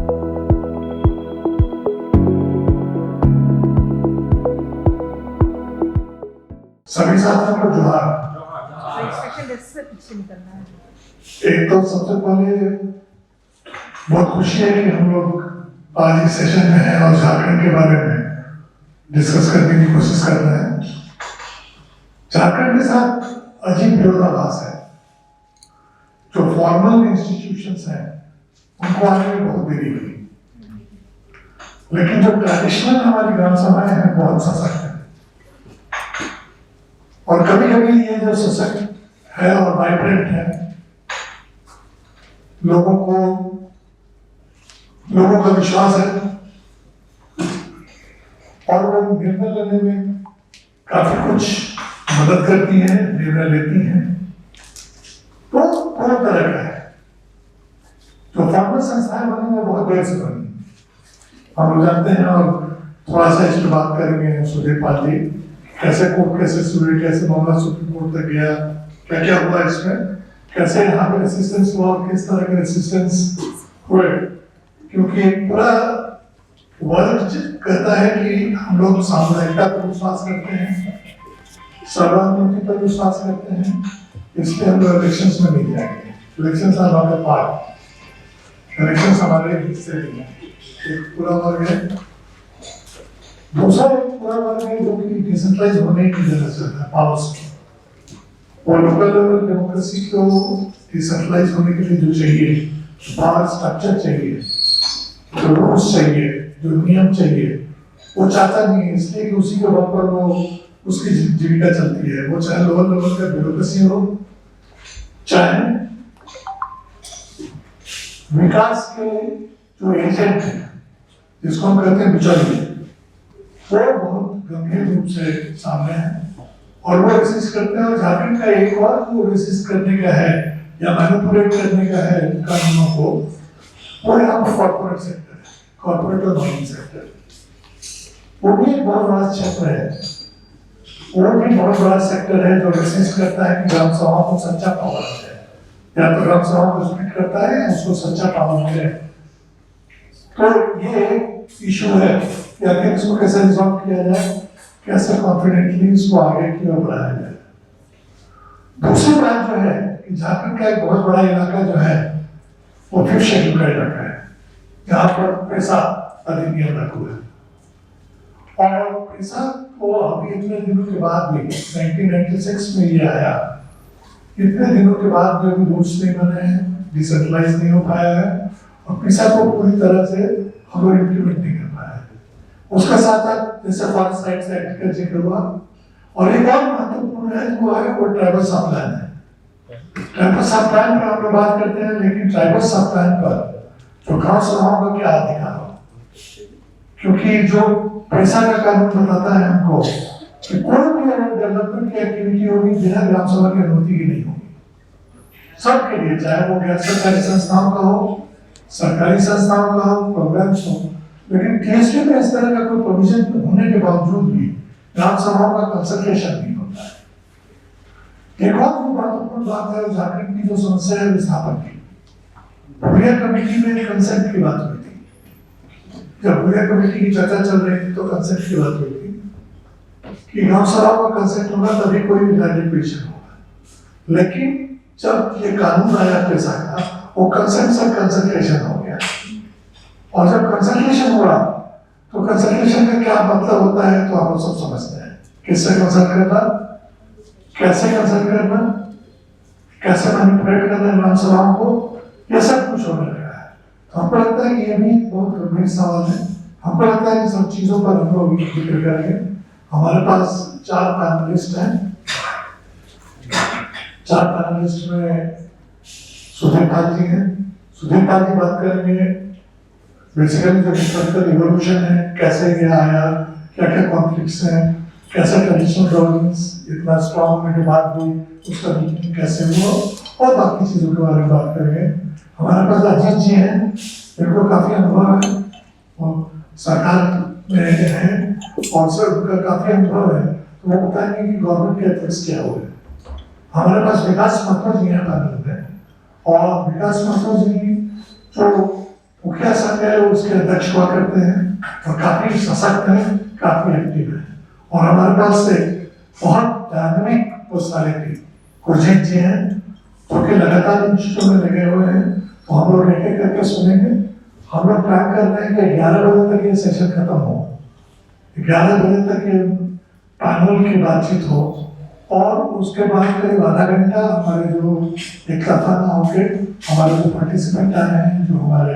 सभी साथियों को जोहार। एक तो सबसे पहले बहुत खुशी है कि हम लोग आज इस सेशन में हैं और झारखंड के बारे में डिस्कस करने की कोशिश कर रहे हैं। झारखंड के साथ अजीब विरोधाभास है। जो फॉर्मल इंस्टीट्यूशंस हैं उनको आने में बहुत देरी हुई, लेकिन जो ट्रेडिशनल हमारी ग्राम सभाएं हैं बहुत सशक्त है। और कभी कभी ये जो सशक्त है और वाइब्रेंट है, लोगों का विश्वास है और वो निर्णय लेने में काफी कुछ मदद करती है, निर्णय लेती हैं। तो बहुत तरह का है। जो फॉर्मल संस्थाएं बनी वो बहुत देर से बनी, हम लोग जानते हैं। और थोड़ा सा इस पर बात करेंगे सुधीर पाल जी, कैसे कोर्ट केसेस हुए, कैसे मामला सुप्रीम कोर्ट तक गया, क्या क्या हुआ इसमें, कैसे यहाँ पे रेसिस्टेंस हुआ और किस तरह के रेसिस्टेंस हुए। क्योंकि पूरा वर्ल्ड कहता है कि हम लोग सामुदायिकता पर विश्वास करते हैं, सर्वानुमति पर विश्वास करते हैं, इसलिए हम लोग इलेक्शंस में नहीं जाएंगे। Elections are not a part, elections हमारे हिस्से नहीं है। एक पूरा वर्ग है, दूसरा एक पूरा वर्ग है जो कि डिसेंट्रलाइज होने की जरूरत है पावर्स की, और लोकल लेवल डेमोक्रेसी को डिसेंट्रलाइज होने के लिए जो चाहिए पावर स्ट्रक्चर चाहिए, जो रूल्स चाहिए, जो नियम चाहिए, वो चाहता नहीं है। इसलिए कि उसी के बल पर वो उसकी जीविका चलती है। वो चाहे लोअर लेवल का ब्यूरोक्रेसी हो, चाहे विकास के जो एजेंट है जिसको हम कहते हैं बिचौलिए, वो बहुत गंभीर रूप से सामने है और वो रेसिस्ट करते हैं। और झारखंड का एक और जो रेसिस्ट करने का है या मैनिपुलेट करने का है कानूनों को, वो यहाँ पर कॉर्पोरेट सेक्टर है, कॉर्पोरेट और माइनिंग सेक्टर। वो भी एक बहुत बड़ा क्षेत्र है, वो भी बहुत बड़ा सेक्टर है जो रेसिस्ट करता है कि ग्राम सभाओं को सच्चा पावर मिले, या तो ग्राम सभाओं को स्प्लिट करता है उसको सच्चा पावर मिले। तो ये इशू है कि आखिर इसको कैसे रिजॉल्व किया जाए, कैसे कॉन्फिडेंटली इसको आगे की ओर बढ़ाया जाए। दूसरी बात जो है कि झारखंड का एक बहुत बड़ा इलाका जो है वो फिफ्थ शेड्यूल का इलाका है, जहाँ पर पैसा अधिनियम लागू है। और पैसा को अभी इतने दिनों के बाद भी 1996 में ये आया, इतने दिनों के बाद भी अभी रूल्स नहीं बने हैं, डिसेंट्रलाइज नहीं हो पाया है और पैसा को पूरी तरह से हम लोग इम्प्लीमेंट नहीं कर पाया है। उसका साथ साथ जैसे फॉरेस्ट राइट्स एक्ट का जिक्र हुआ, और एक और महत्वपूर्ण है वो है वो ट्राइबल सब प्लान है। ट्राइबल सब प्लान पर हम लोग बात करते हैं, लेकिन ट्राइबल सब प्लान पर जो गांव सभाओं का क्या अधिकार हो, क्योंकि जो पैसा का कानून बताता है हमको कि कोई भी डेवलपमेंट की एक्टिविटी होगी बिना ग्राम सभा की अनुमति की नहीं होगी। सबके लिए, चाहे वो गैर सरकारी संस्थाओं का हो, सरकारी संस्थाओं का हो, प्रोग्राम्स हो। लेकिन टीएसपी में इस तरह का कोई प्रोविजन होने के बावजूद भी ग्राम सभाओं का कंसल्टेशन नहीं होता है। एक और महत्वपूर्ण बात है झारखंड की जो समस्या है विस्थापन की। भूरिया कमेटी में कंसेंट की बात हुई थी, जब भूरिया कमेटी की चर्चा चल रही थी तो कंसेंट की बात हुई थी कि गांव सभाओं का कंसेंट होगा तभी कोई वैलिड पिटीशन होगा। लेकिन जब ये कानून आया पैसा का, वो कंसेंट से कंसल्टेशन हो गया, और जब कंसल्टेशन हुआ तो कंसल्टेशन का क्या मतलब होता है तो आप लोग सब समझते हैं। किससे कंसल्ट करना, कैसे कंसल्ट करना, कैसे मैनिपुलेट करना ग्राम सभाओं को, ये सब कुछ होने लगा है। तो हमको लगता है कि ये भी बहुत गंभीर सवाल है। हमको लगता है कि सब चीजों पर हम लोग जिक्र करेंगे। हमारे पास 4 पैनलिस्ट हैं। 4 पैनलिस्ट में सुधीर पाल जी हैं। सुधीर पाल जी बात करेंगे बेसिकली जो हिस्टोरिकल इवोल्यूशन है, कैसे ये आया, क्या क्या कॉन्फ्लिक्ट्स हैं, कैसे ट्रेडिशनल गवर्नेंस इतना स्ट्रॉन्ग होने के बाद भी उसका वीकनिंग कैसे हुआ, और बाकी चीजों के बारे में बात करेंगे। हमारे पास अजीत जी हैं, इनको काफी अनुभव है और सरकार में है और सर उनका काफी अनुभव है, तो वो बताएंगे कि गवर्नमेंट के एथिक्स क्या हुए। हमारे पास विकास महतो जी हैं पैनल में, और विकास महतो जी जो मुखिया संघ है उसके अध्यक्ष हुआ करते हैं और काफी सशक्त है, काफी एक्टिव है। और हमारे पास से बहुत डायनामिक पर्सनालिटी गुरजीत जी हैं जो कि लगातार इन चीजों में लगे हुए हैं। तो हम लोग एक एक करके सुनेंगे। हम लोग प्लान कर रहे हैं कि 11 बजे तक ये सेशन खत्म हो, 11 बजे तक ये पैनल की बातचीत हो और उसके बाद करीब आधा घंटा हमारे जो एक ना होके हमारे जो पार्टिसिपेंट आए हैं, जो हमारे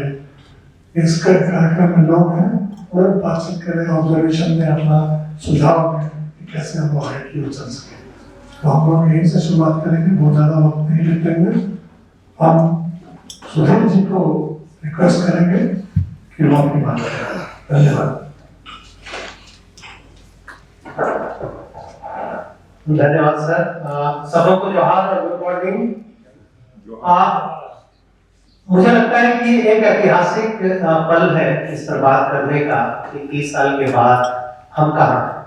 इस कार्यक्रम में लोग हैं, वो बातचीत करें, ऑब्जर्वेशन में अपना सुझाव दें कि कैसे हम आगे की ओर चल सके। तो हम लोग यहीं से शुरुआत करेंगे, बहुत ज़्यादा वक्त नहीं लेते हुए। हम सुधीर जी को रिक्वेस्ट करेंगे कि वो अपनी बात करें। धन्यवाद। धन्यवाद सर। सबको जोहार और गुड मॉर्निंग। मुझे लगता है कि एक ऐतिहासिक पल है इस पर बात करने का कि 30 साल के बाद हम कहाँ हैं।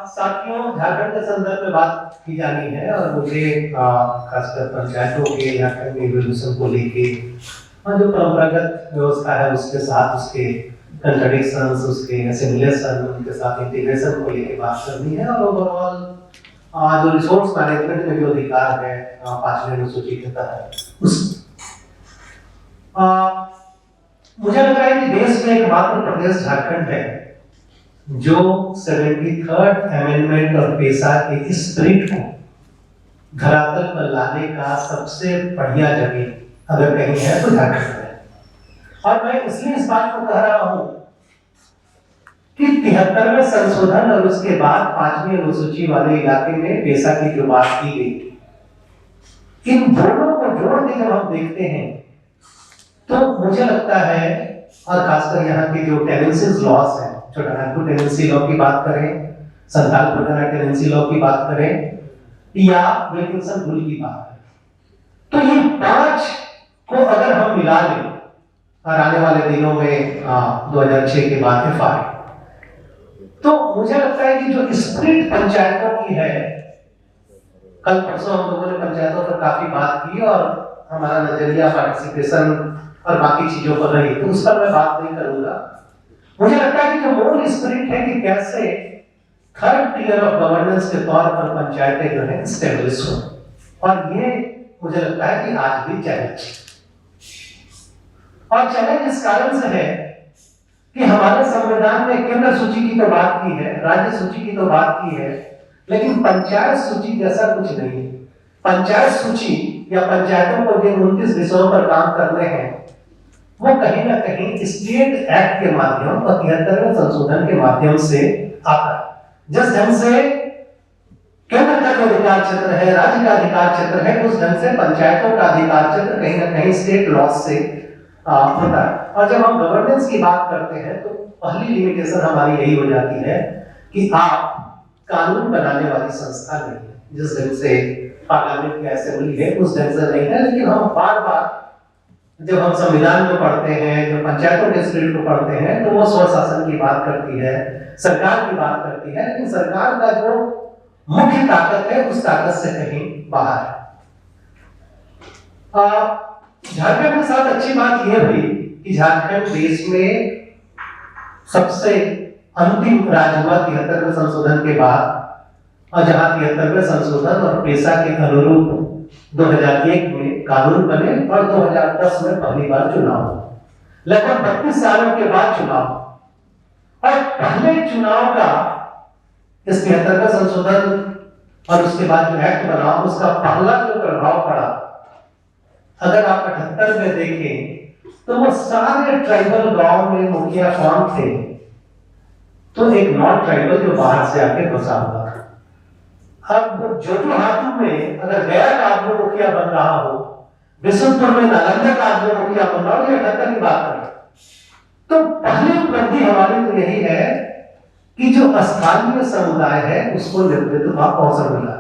साथियों, झारखंड के संदर्भ में बात की जानी है और मुझे खासकर पंचायतों के झारखंड के इवोल्यूशन को लेके जो परंपरागत व्यवस्था है उसके साथ उसके कंट्रडिक्शंस, उसके असिमिलेशन, उनके साथ इंटीग्रेशन को लेके बात करनी है और ओवरऑल जो रिसोर्स मैनेजमेंट में जो अधिकार है 5वीं अनुसूची के तहत उस मुझे लग रहा है कि देश में एकमात्र प्रदेश झारखंड है जो 73rd अमेंडमेंट और पेशा के स्पिरिट को धरातल पर लाने का सबसे बढ़िया जगह अगर कहीं है तो झारखंड है। और मैं इसलिए इस बात को कह रहा हूं कि 73वें संशोधन और उसके बाद 5वीं अनुसूची वाले इलाके में पेशा की जो बात की गई, इन दोनों को जोड़ के जब हम देखते हैं तो मुझे लगता है, और खासकर यहाँ के जो टेनेंसीज लॉस हैं, छोटानागपुर टेनेंसी लॉ की बात करें, संथाल परगना टेनेंसी लॉ की बात करें या विल्किंसन रूल की बात करें, तो ये 5 को अगर हम मिला लें और आने वाले दिनों में 2006 के बाद FI, तो मुझे लगता है कि जो स्प्रिट पंचायतों की है, कल परसों हम लोगों ने पंचायतों पर काफी बात की और हमारा नजरिया पार्टिसिपेशन और बाकी चीजों पर रही, तो उस पर मैं बात नहीं करूंगा। मुझे लगता है कि जो मूल स्पिरिट है कि कैसे 3rd टियर ऑफ गवर्नेंस के तौर पर पंचायतें जो है स्टेब्लिश हो, और ये मुझे लगता है कि आज भी चैलेंज, और चैलेंज इस कारण से है कि हमारे संविधान में केंद्र सूची की तो बात की है, राज्य सूची की तो बात की है, लेकिन पंचायत सूची जैसा कुछ नहीं है। पंचायत सूची या पंचायतों को जिन 29 विषयों पर काम करने हैं वो कहीं ना कहीं स्टेट एक्ट के माध्यम और 73वें संशोधन के माध्यम से आता है। जिस ढंग से केंद्र का जो अधिकार क्षेत्र है, राज्य का अधिकार क्षेत्र है, उस ढंग से पंचायतों का अधिकार क्षेत्र कहीं ना कहीं स्टेट लॉ से होता है। और जब हम गवर्नेंस की बात करते हैं तो पहली लिमिटेशन हमारी यही हो जाती है कि आप कानून बनाने वाली संस्था नहीं है। जिस ढंग से पार्लियामेंट की असेंबली है उस ढंग से नहीं है, लेकिन हम बार बार जब हम संविधान को पढ़ते हैं, जो पंचायतों के स्पिरिट को पढ़ते हैं, तो वो स्वशासन की बात करती है, सरकार की बात करती है, लेकिन सरकार का जो मुख्य ताकत है उस ताकत से कहीं बाहर है। झारखंड के साथ अच्छी बात यह हुई कि झारखंड देश में सबसे अंतिम राज्य हुआ 73वें संशोधन के बाद, और जहां 73वें संशोधन और पेशा के अनुरूप 2001 में कानून बने और 2010 में पहली बार चुनाव हुआ। लगभग 32 सालों के बाद चुनाव, और पहले चुनाव का इस 73वें संशोधन और उसके बाद जो एक्ट बना उसका पहला जो प्रभाव पड़ा, अगर आप 78 में देखें तो वो सारे ट्राइबल गांव में मुखिया कौन थे, तो एक नॉन ट्राइबल जो बाहर से आके बसा हुआ था। अब जो हाथों में अगर गया का आदमी मुखिया बन रहा हो, बिशुनपुर में नालंदा का आदमी मुखिया बन रहा हो, ये 78 की बात करें तो पहली उपलब्धि हमारी तो यही है कि जो स्थानीय समुदाय है उसको नेतृत्व का अवसर मिला।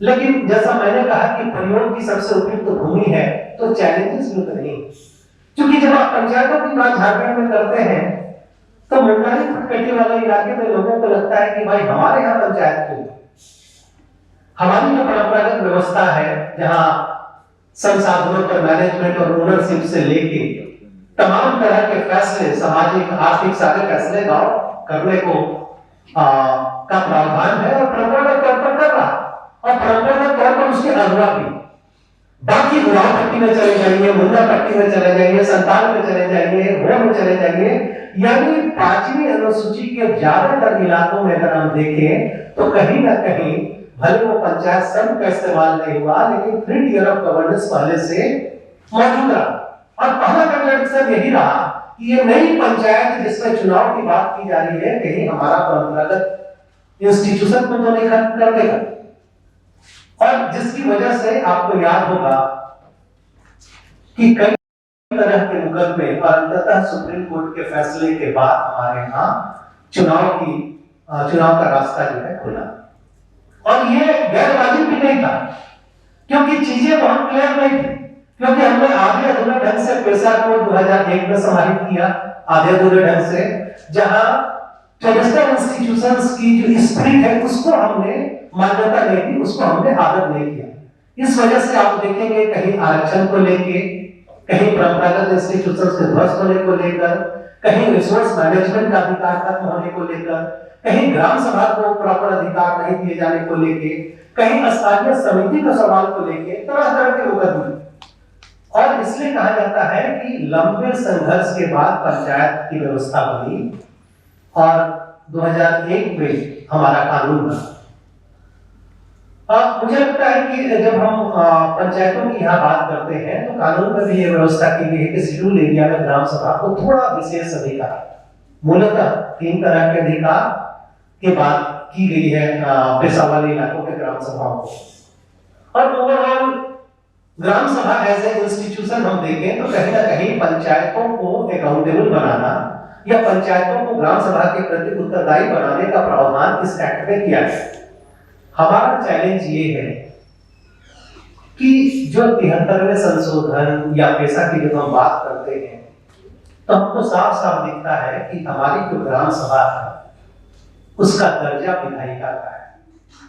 लेकिन जैसा मैंने कहा कि प्रयोग की सबसे उपयुक्त भूमि है, तो चैलेंजेस भी नहीं, क्योंकि जब आप पंचायतों की बात झारखंड में करते हैं तो मुंडारी फुटकटी वाले इलाके में लोगों को लगता है कि भाई हमारे यहाँ पंचायत क्यों, हमारी जो परंपरागत व्यवस्था है जहाँ संसाधनों पर मैनेजमेंट और ओनरशिप से लेके तमाम तरह के फैसले, सामाजिक आर्थिक सारे फैसले गांव करने को का प्रावधान है और परंपरागत तौर पर कर रहा और परंपरागत तौर पर उसके अगुवा भी। बाकी गुलाम पट्टी में चले जाइए, मुन्ना पट्टी में चले जाइए, संतान में चले जाइए, हो में चले जाइए, यानी 5वीं अनुसूची के ज्यादातर इलाकों में अगर हम देखें तो कहीं ना कहीं भले वो पंचायत संघ का इस्तेमाल नहीं हुआ, लेकिन 3 टियर ऑफ गवर्नेंस पहले से मौजूद रहा। और पहला कंट्राडिक्शन यही रहा कि ये नई पंचायत जिसमें चुनाव की बात की जा रही है, कहीं हमारा परंपरागत इंस्टीट्यूशन को तो नहीं खत्म कर देगा। और जिसकी वजह से आपको याद होगा कि कई तरह के मुकदमे और अंततः सुप्रीम कोर्ट के फैसले के बाद हमारे यहाँ चुनाव का रास्ता जो है खुला। और ये गैर वाजिब भी नहीं था, क्योंकि चीजें बहुत क्लियर नहीं थी, क्योंकि हमने आधे अधूरे ढंग से पेशा को 2001 में समाहित किया, आधे अधूरे ढंग से, जहां ट्रेडिशनल इंस्टीट्यूशंस की जो स्पिरिट है उसको हमने मान्यता नहीं दी, उसको हमने आदत नहीं किया। इस वजह से आप देखेंगे कहीं आरक्षण को लेके, कहीं परंपरागत इंस्टीट्यूशंस के ध्वस्त होने को लेकर, कहीं रिसोर्स मैनेजमेंट का अधिकार खत्म होने को लेकर, कहीं ग्राम सभा को प्रॉपर अधिकार नहीं दिए जाने को लेके, कहीं स्थानीय समिति के सवाल को लेके तरह तरह के मुकदमे। और इसलिए कहा जाता है कि लंबे संघर्ष के बाद पंचायत की व्यवस्था बनी और 2001 में हमारा कानून बना। मुझे लगता है कि जब हम पंचायतों की यहाँ बात करते हैं तो कानून में भी ये व्यवस्था की गई है कि शेड्यूल एरिया में ग्राम सभा को थोड़ा विशेष अधिकार, मूलतः 3 तरह के अधिकार की बात की गई है पेशा वाले इलाकों के ग्राम सभाओं को। और ओवरऑल ग्राम सभा एज ए इंस्टीट्यूशन हम देखें तो कहीं ना कहीं पंचायतों को अकाउंटेबल बनाना या पंचायतों को ग्राम सभा के प्रति उत्तरदायी बनाने का प्रावधान इस एक्ट में किया है। हमारा चैलेंज ये है कि जो 73वें संशोधन या पेशा की जब हम बात करते हैं तो हमको साफ साफ दिखता है कि हमारी जो ग्राम सभा है उसका दर्जा विधायिका का है,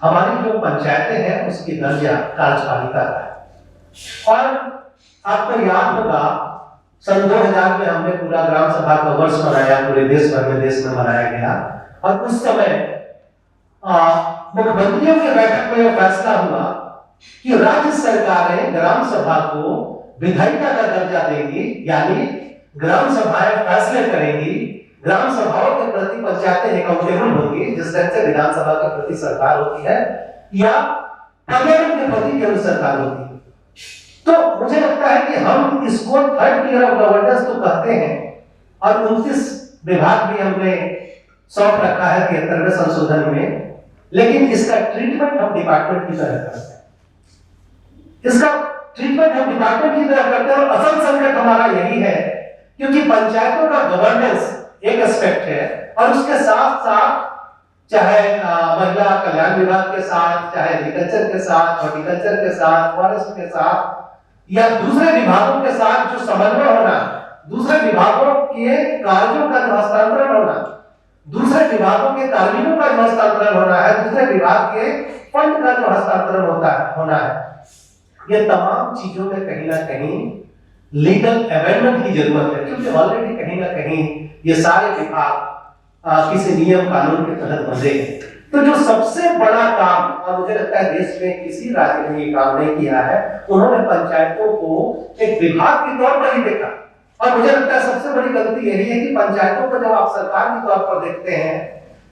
हमारी जो पंचायतें हैं उसकी दर्जा कार्यपालिका का है। और आपको याद होगा सन 2000 में हमने पूरा ग्राम सभा का वर्ष मनाया, पूरे देश भर में देश में मनाया गया। और उस समय मुख्यमंत्रियों की बैठक में यह फैसला हुआ कि राज्य सरकारें ग्राम सभा को विधायिका का दर्जा देंगी, यानी ग्राम सभाएं फैसले करेंगी, ग्राम सभाओं के प्रति पंचायतें अकाउंटेबल होंगी, जिस तरह से विधानसभा के प्रति सरकार होती है या पर्यावरण के प्रति केंद्र सरकार होती है। तो मुझे लगता है कि हम इसको 3rd टियर ऑफ गवर्नेंस तो कहते हैं और 29 विभाग भी हमने सौंप रखा है 73वें संशोधन में, लेकिन इसका ट्रीटमेंट हम डिपार्टमेंट की तरह करते हैं। इसका ट्रीटमेंट हम डिपार्टमेंट की तरह करते हैं और असल संकट हमारा यही है, क्योंकि पंचायतों का गवर्नेंस एक एस्पेक्ट है और उसके साथ साथ चाहे महिला कल्याण विभाग के साथ, चाहे एग्रीकल्चर के साथ, हॉर्टिकल्चर के साथ, फॉरेस्ट के साथ या दूसरे विभागों के साथ जो समन्वय होना, दूसरे विभागों के कार्यों का जो हस्तांतरण होना, दूसरे विभागों के कार्मिकों का जो हस्तांतरण होना है, दूसरे विभाग के फंड का जो हस्तांतरण होना है, ये तमाम चीजों में कहीं ना कहीं लीगल अमेंडमेंट की जरूरत है, क्योंकि ऑलरेडी कहीं ना कहीं ये सारे विभाग किसी नियम कानून के तहत बंधे हैं। तो जो सबसे बड़ा काम, और मुझे लगता है देश में किसी राज्य ने ये काम नहीं किया है, उन्होंने पंचायतों को एक विभाग के तौर पर ही देखा। और मुझे लगता है सबसे बड़ी गलती यही है कि पंचायतों को जब आप सरकार के तौर पर देखते हैं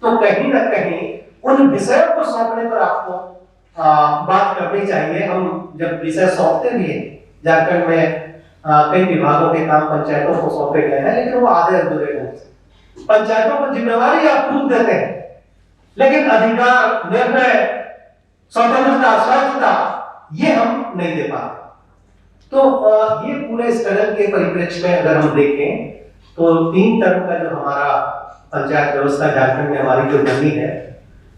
तो कहीं ना कहीं उन विषयों को सौंपने पर आपको बात करनी चाहिए। हम जब विषय सौंपते भी हैं, झारखंड में कई विभागों के काम पंचायतों को सौंपे गए हैं, लेकिन वो आधे अधूरे ढंग से। पंचायतों को जिम्मेवारी आप खुद देते हैं, लेकिन अधिकार, निर्णय, स्वतंत्रता, स्वच्छता ये हम नहीं दे पाते। तो ये पूरे स्ट्रगल के परिप्रेक्ष्य में अगर हम देखें तो 3 टर्म का जो हमारा पंचायत व्यवस्था झारखंड में हमारी जो बनी है,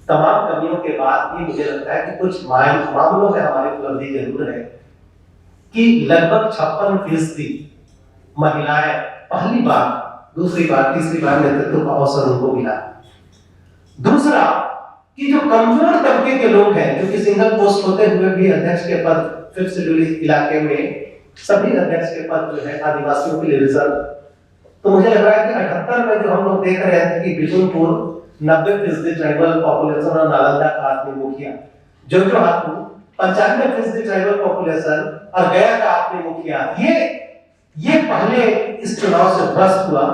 तमाम कमियों के बाद भी मुझे लगता है कि कुछ मामलों में हमारी उपलब्धि जरूर है कि लगभग 56% महिलाएं पहली बार, दूसरी बार, तीसरी बार नेतृत्व का अवसर उनको मिला। दूसरा कि जो कमजोर तबके के लोग हैं, जो कि सिंगल पोस्ट होते हुए भी अध्यक्ष के पद 5th शेड्यूल इलाके में सभी अध्यक्ष के पद जो है आदिवासियों के लिए रिजर्व। तो मुझे लग रहा है कि 78 में जो हम लोग देख रहे थे कि बिशुनपुर 90% ट्राइबल पॉपुलेशन और नालंदा का आपने मुखिया, जो हाथू 95% ट्राइबल पॉपुलेशन और गया का आपने मुखिया, ये पहले इस चुनाव से भ्रष्ट हुआ।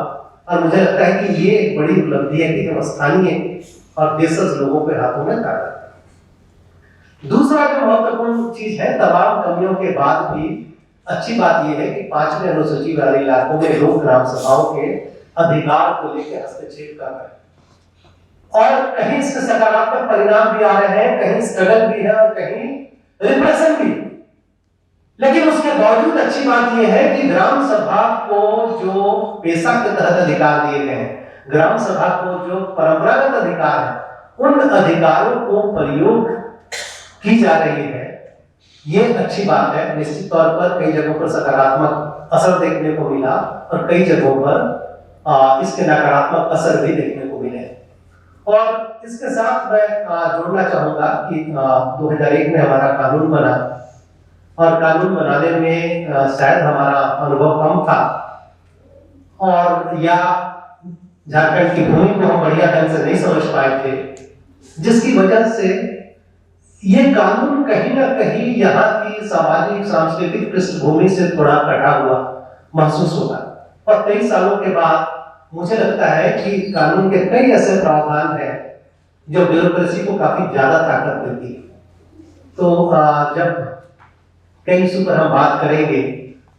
और मुझे लगता है कि ये एक बड़ी उपलब्धि है कि हम स्थानीय और देशज लोगों के हाथों में ताकत। दूसरा जो महत्वपूर्ण चीज है, तमाम कमियों के बाद भी अच्छी बात यह है कि 5वें अनुसूची वाले इलाकों में लोग ग्राम सभाओं के अधिकार को लेकर हस्तक्षेप कर रहे हैं और कहीं इसके सकारात्मक परिणाम भी आ रहे हैं, कहीं स्ट्रगल भी है और कहीं रिप्रेशन भी। लेकिन उसके बावजूद अच्छी बात यह है कि ग्राम सभा को जो पेशा के तहत अधिकार दिए गए हैं, ग्राम सभा को जो परंपरागत अधिकार है, उन अधिकारों को प्रयोग की जा रही है। ये अच्छी बात है। निश्चित तौर पर कई जगहों पर सकारात्मक असर देखने को मिला और कई जगहों पर इसके नकारात्मक असर भी देखने को मिले। और इसके साथ मैं जोड़ना चाहूंगा कि 2001 में हमारा कानून बना और कानून बनाने में शायद हमारा अनुभव कम था और या झारखंड की भूमि को हम बढ़िया ढंग से नहीं समझ पाए थे, जिसकी वजह से ये कानून कहीं ना कहीं यहाँ की सामाजिक सांस्कृतिक पृष्ठभूमि से थोड़ा कटा हुआ महसूस होगा। और 23 सालों के बाद मुझे लगता है कि कानून के कई ऐसे प्रावधान हैं जो ब्यूरोक्रेसी को काफी ज्यादा ताकत देती है। तो जब कई इशू पर हम बात करेंगे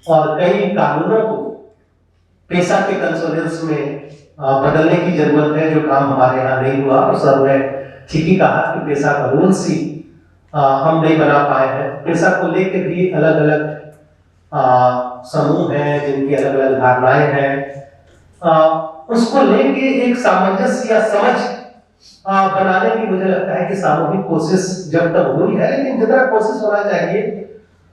और कई कानूनों को पेशा के कंसोलेंस में बदलने की जरूरत है, जो काम हमारे यहाँ नहीं हुआ। और सर ने ठीक ही कहा कि पेशा का रूल्स ही हम नहीं बना पाए हैं। पेशा को लेकर भी अलग अलग समूह हैं जिनकी अलग अलग धारणाएं हैं। उसको लेके एक सामंजस्य या समझ बनाने की मुझे लगता है कि सामूहिक कोशिश जब तक हुई है, लेकिन जितना कोशिश होना चाहिए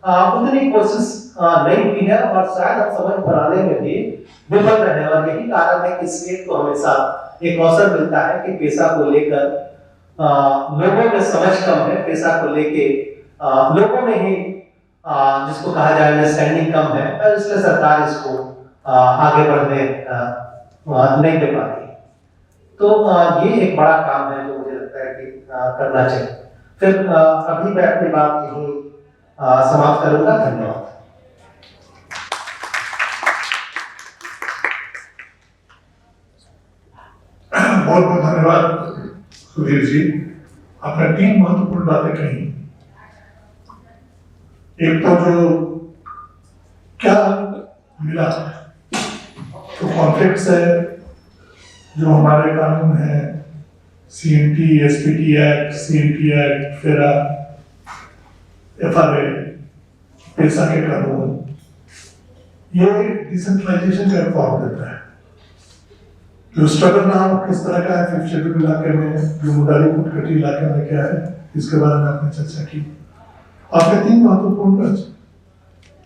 उतनी कोशिश नहीं हुई है और शायद हम समझ बनाने में भी विफल रहे। और यही कारण है कि स्टेट को हमेशा एक अवसर मिलता है कि पेशा को लेकर लोगों में समझ कम है, पेशा को लेके लोगों में ही जिसको कहा जाए अंडरस्टैंडिंग कम है, और इसलिए सरकार इसको आगे बढ़ने नहीं दे पाती। तो ये एक बड़ा काम है जो मुझे लगता है कि करना चाहिए। फिर अभी मैं अपनी बात यहीं समाप्त करूंगा। धन्यवाद। बहुत बहुत धन्यवाद सुधीर जी, आपने 3 महत्वपूर्ण बातें कही। एक तो जो क्या मिला, जो कॉन्फ्लिक्ट्स है, जो हमारे कानून है, CNT, SPT act, CNT act, फेरा, FRA, पेशा के कानून, ये डिसेंट्रलाइजेशन का फॉर्म देता है। जो स्ट्रगल रहा वो किस तरह का है 5th शेड्यूल इलाके में, जो मुडाली कुटकटी इलाके में क्या है, इसके बारे में आपने चर्चा की। आपने 3 महत्वपूर्ण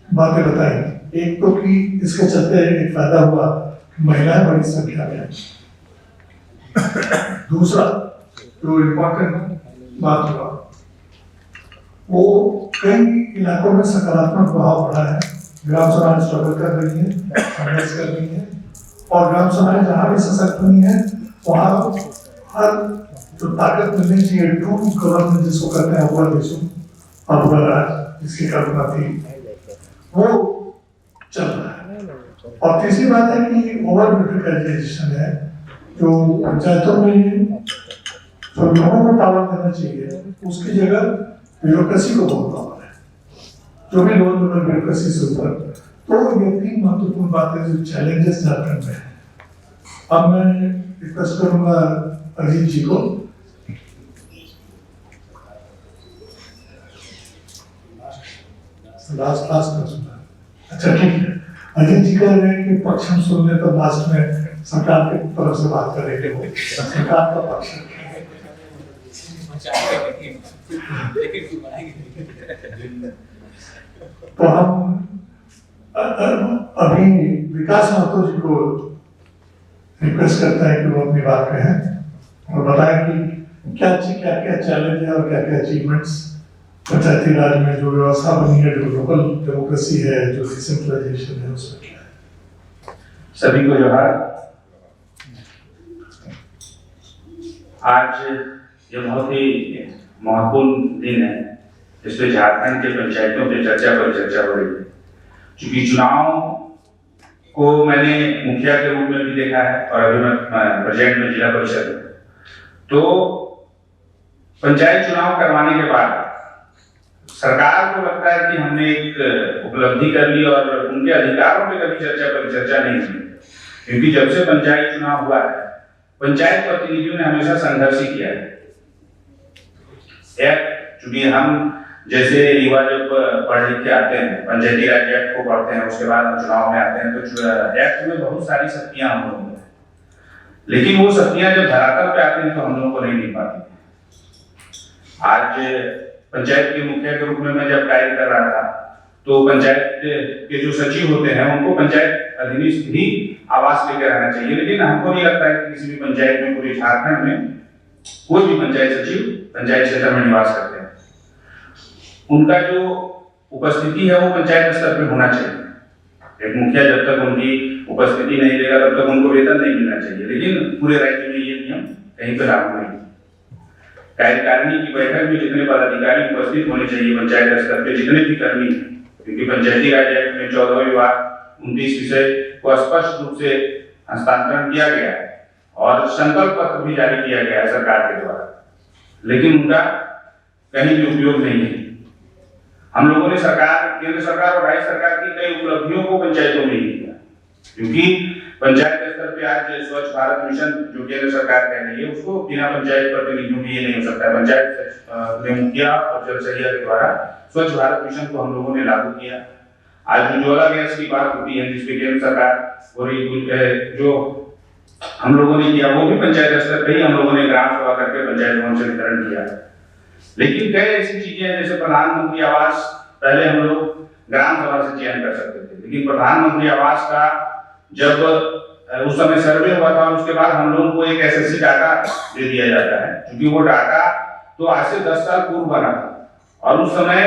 बातें बताई। एक तो कि इसके चलते एक फायदा हुआ कि महिलाएं बड़ी संख्या में आई। दूसरा जो इम्पोर्टेंट बात हुआ, वो कई इलाकों में सकारात्मक प्रभाव पड़ा है। ग्राम सभाएं स्ट्रगल कर रही है, संघर्ष कर रही है, और ग्राम सभाएं जहां भी सशक्त हुई है वहां हर जो ताकत मिलनी चाहिए, ट्रू गवर्नमेंट जिसको कहते हैं, वो देशों पॉपुलर राज जिसकी कल्पना थी, वो चल रहा है। और तीसरी बात है कि ओवर ब्यूरोक्रेटाइजेशन है, जो पंचायतों में जो लोगों को पावर देना चाहिए उसकी जगह ब्यूरोक्रेसी को बहुत पावर है, जो भी लोग ब्यूरोक्रेसी से ऊपर। तो ये 3 महत्वपूर्ण बातें जो चैलेंजेस झारखंड में है। अब मैं रिक्वेस्ट करूंगा अजीत जी को। लास्ट का सुना, अच्छा ठीक है। अजीत जी कह रहे हैं कि पक्ष हम सुन ले तो लास्ट में सरकार की तरफ से बात करेंगे, वो सरकार का पक्ष। तो हम अभी विकास महतो जी को रिक्वेस्ट करते हैं कि वो अपनी बात कहें और बताएं कि क्या चैलेंज है और क्या क्या अचीवमेंट्स पंचायती राज में जो व्यवस्था बनी है, जो लोकल डेमोक्रेसी है, जो डिसेंट्रलाइजेशन है, उसमें क्या है? सभी को जोहार। आज ये बहुत ही महत्वपूर्ण दिन है, इसमें झारखंड के पंचायतों पे चर्चा पर चर्चा हो रही है। क्योंकि चुनाव को मैंने मुखिया के रूप में भी देखा है और अभी मैं प्रेसिडेंट में जिला परिषद में, तो पंचायत चुनाव करवाने के बाद सरकार को लगता है कि हमने एक उपलब्धि कर ली और उनके अधिकारों पे कभी चर्चा पर चर्चा नहीं की। क्योंकि जब से पंचायत चुनाव हुआ है, पंचायत प्रतिनिधियों ने हमेशा संघर्ष ही किया है। चूंकि हम जैसे युवा जब पढ़ लिख के आते हैं, पंचायती राज एक्ट को पढ़ते हैं, उसके बाद हम चुनाव में आते हैं, तो एक्ट में बहुत सारी शक्तियां हम लोगों को, लेकिन वो शक्तियां जब धरातल पे आते हैं तो हम लोगों को नहीं मिल पाती। आज पंचायत के मुखिया के रूप में मैं जब कार्य कर रहा था, तो पंचायत के जो सचिव होते हैं उनको पंचायत अधीनस्थ ही आवास लेकर आना चाहिए, लेकिन हमको नहीं लगता है कि किसी भी पंचायत में, पूरे झारखंड में कोई भी पंचायत सचिव पंचायत क्षेत्र में निवास करते हैं। उनका जो उपस्थिति है वो पंचायत स्तर पर होना चाहिए। एक मुखिया जब तक उनकी उपस्थिति नहीं देगा तब तक उनको वेतन नहीं मिलना चाहिए, लेकिन पूरे राज्य में ये नियम कहीं पर लागू नहीं। कार्यकारिणी की बैठक में जितने पदाधिकारी उपस्थित होने चाहिए पंचायत स्तर पे, जितने भी कर्मी, क्योंकि पंचायती राज एक्ट में 14 विभाग 29 विषय को स्पष्ट रूप से हस्तांतरण किया गया है और संकल्प पत्र भी जारी किया गया है सरकार के द्वारा, लेकिन उनका कहीं भी उपयोग नहीं है। हम लोगों ने केंद्र सरकार और राज्य सरकार की कई उपलब्धियों को पंचायतों में ही किया, क्योंकि पंचायत स्तर पे आज स्वच्छ भारत मिशन जो केंद्र सरकार कह रही है, उसको बिना पंचायत प्रतिनिधियों के ये नहीं हो सकता है। पंचायत में मुखिया और जलसहिया के द्वारा स्वच्छ भारत मिशन को हम लोगों ने लागू किया। आज उज्ज्वला गैस की बात होती है, जिसपे केंद्र सरकार और जो हम लोगों ने किया, वो भी पंचायत स्तर पे ही हम लोगों ने ग्राम सभा करके पंचायत भवन से वितरण किया। लेकिन कई ऐसी चीजें हैं, जैसे प्रधानमंत्री आवास, पहले हम लोग ग्राम सभा से चयन कर सकते थे, लेकिन प्रधानमंत्री आवास का जब उस समय सर्वे हुआ था, उसके बाद हम लोगों को एक एसएससी डाटा दे दिया जाता है, क्योंकि वो डाटा तो आज से 10 साल पूर्व बना था और उस समय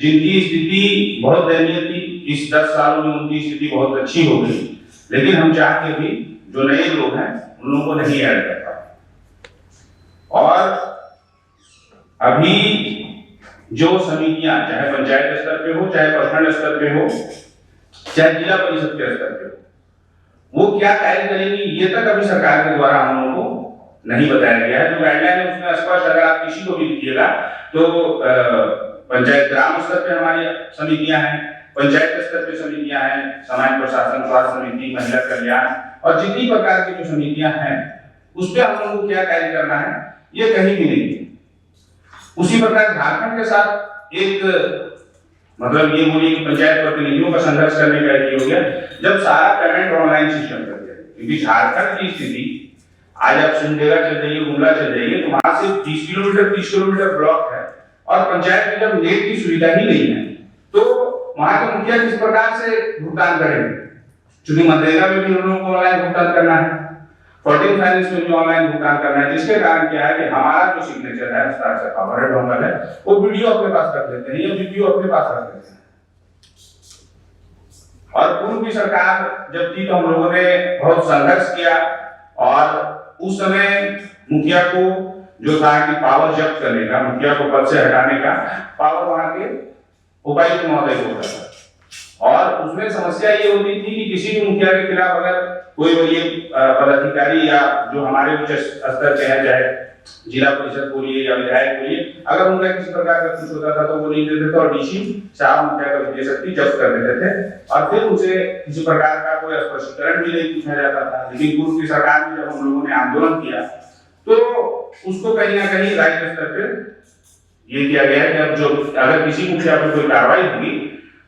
जिनकी स्थिति बहुत दयनीय थी, इस 10 सालों में उनकी स्थिति बहुत अच्छी हो गई। लेकिन हम चाह के भी जो नए लोग हैं उन लोगों को नहीं ऐड कर पाए। और अभी जो समितियां, चाहे पंचायत स्तर पे हो, चाहे प्रखंड स्तर पे हो, चाहे जिला परिषद के स्तर पे हो, वो क्या कार्य करेंगी ये तक अभी सरकार के द्वारा हम लोगों को नहीं बताया गया है। जो गाइडलाइन है उसमें स्पष्ट, अगर आप किसी को भी लिखिएगा तो पंचायत ग्राम स्तर पे हमारी समितियां हैं, पंचायत स्तर पे समितियां हैं, समाज प्रशासन, स्वास्थ्य समिति, महिला कल्याण और जितनी प्रकार की जो समितियां हैं उस पर हम लोगों को क्या कार्य करना है ये कहीं भी नहीं है। उसी प्रकार झारखंड के साथ एक मतलब ये बोलिए कि पंचायत प्रतिनिधियों का संघर्ष करने का एक हो गया, जब सारा पेमेंट ऑनलाइन सिस्टम कर दिया। क्योंकि झारखंड की स्थिति आज आप सिमडेगा चल जाइए, गुमला चल जाइए, तो वहां से 30 किलोमीटर ब्लॉक है और पंचायत में जब नेट की सुविधा ही नहीं है तो वहां के मुखिया किस प्रकार से भुगतान करेंगे। चूंकि मनरेगा में भी हम लोगों को ऑनलाइन भुगतान करना है, 14 फाइनेंस में भी ऑनलाइन भुगतान करना है, जिसके कारण क्या है कि हमारा जो सिग्नेचर है, हस्ताक्षर पावर है, डोंगल है, वो वीडियो अपने पास रख लेते हैं या वीडियो अपने पास रख लेते हैं। और पूर्व की सरकार जब थी तो हम लोगों ने बहुत संघर्ष किया और उस समय मुखिया को जो था कि पावर जब्त करने का, मुखिया को पद से हटाने का पावर वहां के उपायुक्त महोदय को होता था। और उसमें समस्या ये होती थी कि किसी भी मुखिया के खिलाफ अगर कोई ये पदाधिकारी या जो हमारे उच्च स्तर के हैं, चाहे जिला परिषद बोलिए या विधायक बोलिए, अगर उनका किसी प्रकार का कुछ होता था तो वो नहीं देते थे और डीसी साहब मुखिया का वित्तीय शक्ति जब्त कर देते थे और फिर उसे किसी प्रकार का कोई स्पष्टीकरण भी नहीं पूछा जाता था। लेकिन पूर्व की सरकार में जब हम लोगों ने आंदोलन किया तो उसको कहीं ना कहीं राज्य स्तर पर ये किया गया कि अब जो अगर किसी मुखिया पर कोई कार्रवाई होगी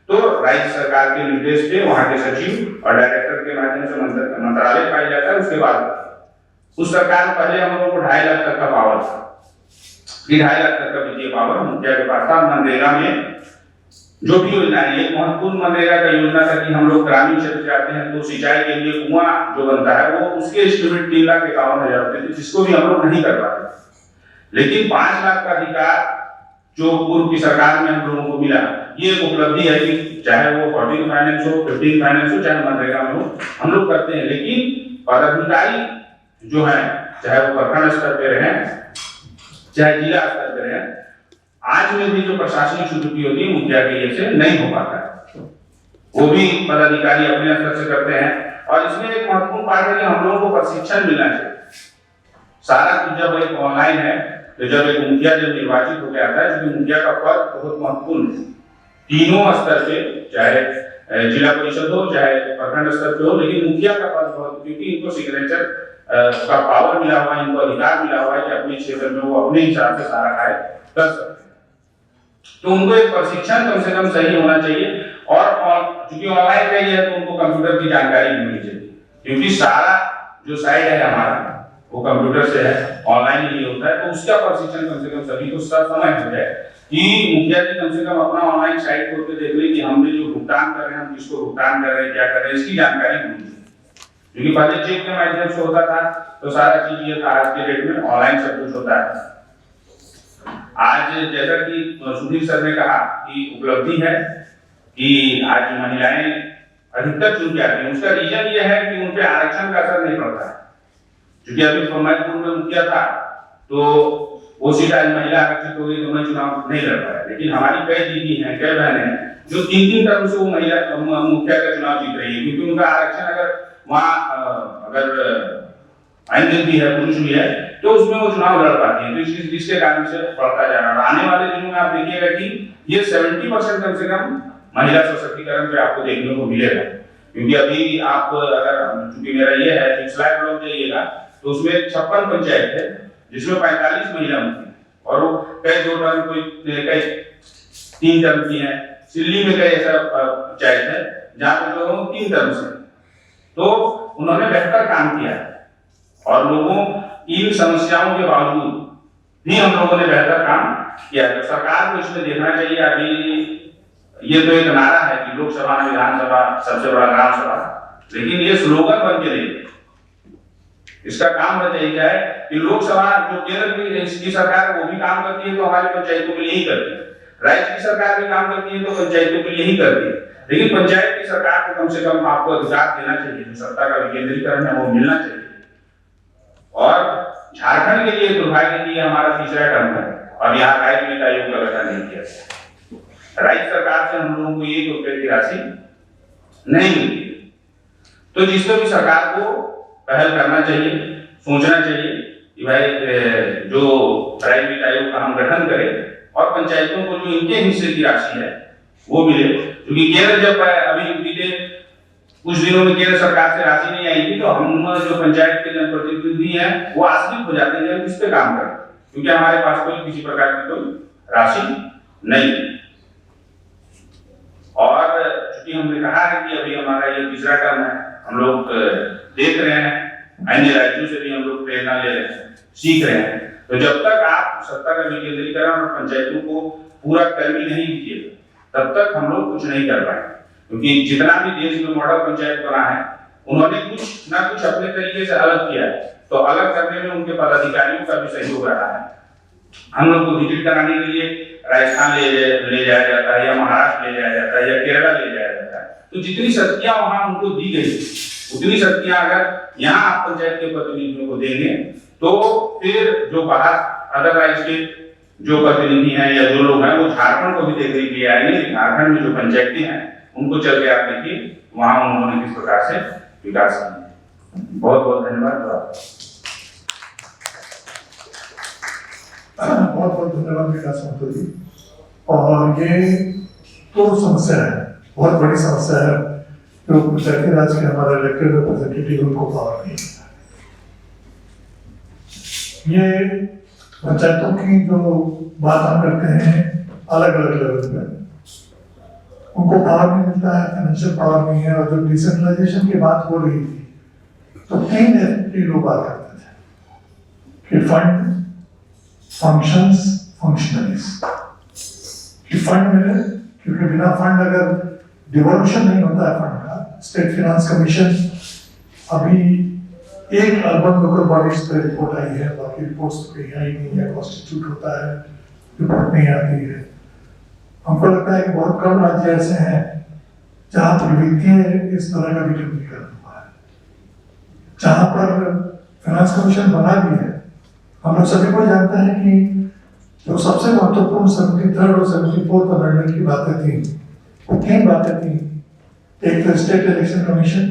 तो राज्य सरकार के निर्देश पे वहां के सचिव और डायरेक्टर के माध्यम से मंत्रालय पाया जाता है। उसके बाद उस सरकार में पहले हम लोगों को 2.5 लाख तक का पावर था, 2.5 लाख तक का वित्तीय पावर मुखिया के पास था। मनरेगा में जो भी योजना है, एक महत्वपूर्ण मनरेगा का योजना था कि हम लोग ग्रामीण क्षेत्र जाते हैं तो सिंचाई के लिए कुआं जो बनता है वो उसके एस्टिमेट 3,51,000 रुपए थे, जिसको भी हम लोग नहीं कर पाते। लेकिन 5 लाख का अधिकार जो पूर्व की सरकार में हम लोगों को मिला, ये एक उपलब्धि है कि चाहे वो 14 फाइनेंस हो, 15 फाइनेंस हो, चाहे मनरेगा में हो, हम लोग करते हैं। लेकिन पदाधिकारी जो है, चाहे वो प्रखंड स्तर पे रहे, चाहे जिला स्तर पे रहे, आज में भी जो प्रशासनिक स्वीकृति होती है मुखिया के ये से नहीं हो पाता है, वो भी पदाधिकारी अपने स्तर से करते हैं। और इसमें एक महत्वपूर्ण बात है कि हम लोगों को प्रशिक्षण मिलना चाहिए। सारा कुछ जब एक ऑनलाइन है, तो जब एक मुखिया जब निर्वाचित होकर आता है, क्योंकि मुखिया का पद बहुत महत्वपूर्ण है तीनों स्तर पे, चाहे जिला परिषद हो, चाहे प्रखंड स्तर पे हो, लेकिन मुखिया का पद बहुत, क्योंकि इनको सिग्नेचर का पावर मिला हुआ है, इनको अधिकार मिला हुआ है कि अपने क्षेत्र में वो अपने हिसाब से सारा कार्य कर सकते हैं। तो उनको एक प्रशिक्षण कम से कम सही होना चाहिए। और चूंकि ऑनलाइन का है तो उनको कंप्यूटर की जानकारी भी होनी चाहिए, क्योंकि सारा जो साइट है हमारा वो कंप्यूटर से है, ऑनलाइन ही होता है। तो उसका प्रशिक्षण कम से कम सभी को समय हो जाए कि मुखिया जी कम से कम अपना ऑनलाइन साइट खोल के देख ले कि हमने जो भुगतान कर रहे हैं, हम किसको भुगतान कर रहे हैं, क्या कर रहे हैं, इसकी जानकारी होनी चाहिए। क्योंकि पहले चेक के माध्यम से होता था, तो सारा चीज ये था, आज के डेट में ऑनलाइन सब कुछ होता है। आज जैसा कि सुधीर सर ने कहा कि उपलब्धि है कि आज महिलाएं अधिकतर चुन के आती हैं। उसका रीजन ये है कि उन पे आरक्षण का असर नहीं पड़ता है। क्योंकि अभी फरमाईपुर में मुखिया था तो वो सीट आज महिला आरक्षित हो गई, तो मैं चुनाव नहीं लड़ पाया। लेकिन हमारी कई दीदी हैं, कई बहनें हैं जो 3-3 टर्म से वो महिला मुखिया का चुनाव जीत रही है, क्योंकि उनका आरक्षण अगर वहाँ अगर आइन भी है, पुरुष भी है, तो उसमें वो चुनाव लड़ पाती है। तो इसके कारण से बढ़ता जा रहा है। आने वाले दिनों में आप देखिएगा कि ये 70% कम से कम महिला सशक्तिकरण पे आपको देखने को मिलेगा। क्योंकि अभी आप अगर, चूंकि मेरा ये है कि स्लाइड ब्लॉक जाइएगा तो उसमें 56 पंचायत है जिसमें 45 महिला मुखिया, और वो कई 2 टर्म, कोई कई 3 टर्म की है। सिल्ली में कई ऐसा पंचायत है जहाँ पे लोगों 3 टर्म से, तो उन्होंने बेहतर काम किया और लोगों इन समस्याओं के बावजूद भी हम लोगों ने बेहतर काम किया है। सरकार को इसमें देखना चाहिए। अभी ये तो एक नारा है कि लोकसभा में विधानसभा सबसे बड़ा ग्राम सभा, लेकिन ये स्लोगन बन के नहीं, इसका काम होना चाहिए क्या है कि लोकसभा जो केंद्र की सरकार है वो भी काम करती है तो हमारी पंचायतों के लिए ही करती है, राज्य की सरकार भी काम करती है तो पंचायतों के लिए ही करती है। लेकिन पंचायत की सरकार को कम से कम आपको अधिकार देना चाहिए, जो सत्ता का विकेंद्रीकरण है वो मिलना चाहिए। और झारखंड के लिए दुर्भाग्य की हमारा तीसरा टर्म है और यहाँ राज्य में आयोग का गठन नहीं किया गया। राज्य सरकार से हम लोगों को 1 रुपए की राशि नहीं मिलती। तो जिसमें भी सरकार को पहल करना चाहिए, सोचना चाहिए कि भाई जो राज्य आयोग का हम गठन करें और पंचायतों को जो इनके हिस्से की राशि है वो मिले। क्योंकि केंद्र जब अभी बीते कुछ दिनों में केंद्र सरकार से राशि नहीं आई थी, तो हम जो पंचायत के जनप्रतिनिधि हैं वो आश्रित हो जाते हैं किस पे काम करें, क्योंकि हमारे पास कोई किसी प्रकार की कोई राशि नहीं है। और चूंकि हमने कहा है कि अभी हमारा ये तीसरा टर्म है, हम लोग देख रहे हैं, अन्य राज्यों से भी हम लोग प्रेरणा ले रहे हैं, सीख रहे हैं। तो जब तक आप सत्ता का विकेंद्रीकरण और पंचायतों को पूरा कर ही नहीं कीजिए तब तक हम लोग कुछ नहीं कर पाएंगे। क्योंकि जितना भी देश में मॉडल पंचायत बना है उन्होंने कुछ ना कुछ अपने तरीके से अलग किया है, तो अलग करने में उनके पदाधिकारियों का भी सहयोग रहा है। हम लोग को विजिट कराने के लिए राजस्थान ले जाया जाता है, या महाराष्ट्र ले जाया जाता है, या केरला ले जाया जाता है। तो जितनी शक्तियां वहां उनको दी गई उतनी शक्तियां अगर यहाँ आप पंचायत के प्रतिनिधियों को देंगे तो फिर जो बाहर अदर राज्य के जो प्रतिनिधि हैं या जो लोग हैं वो झारखंड को भी देखने के लिए आएंगे। झारखंड में जो पंचायतें हैं उनको चल के आप देखिए वहां उन्होंने किस प्रकार से विकास किया। बहुत बहुत धन्यवाद। बहुत बहुत धन्यवाद विकास महतो जी। और ये तो समस्या है, बहुत बड़ी समस्या है, जो पंचायती राज के हमारे इलेक्टेड रिप्रेजेंटेटिव उनको पावर नहीं है। ये पंचायतों की जो बात हम करते हैं अलग अलग लेवल पे, उनको पावर नहीं मिलता है, फाइनेंशियल पावर नहीं है। और जब डिसेंट्रलाइजेशन की बात हो रही थी तो 3 लोग बात करते थे कि फंड फंक्शंस फंक्शनलीज, कि फंड मिले, क्योंकि बिना फंड अगर डिवोल्यूशन नहीं होता है फंड का। स्टेट फाइनेंस कमीशन अभी एक अर्बन लोकल बॉडीज पे रिपोर्ट आई है, बाकी रिपोर्ट्स तो कहीं आई नहीं है। कॉन्स्टिट्यूट होता है रिपोर्ट नहीं आती है। हमको लगता है कि बहुत कम राज्य ऐसे हैं जहाँ पर वित्तीय इस तरह का विकेंद्रीकरण हुआ है, जहाँ पर फाइनेंस कमीशन बना भी है। हम लोग सभी को जानते हैं कि जो सबसे महत्वपूर्ण 73rd और 74th अमेंडमेंट की बातें थी, वो 3 बातें थी। एक तो स्टेट इलेक्शन कमीशन,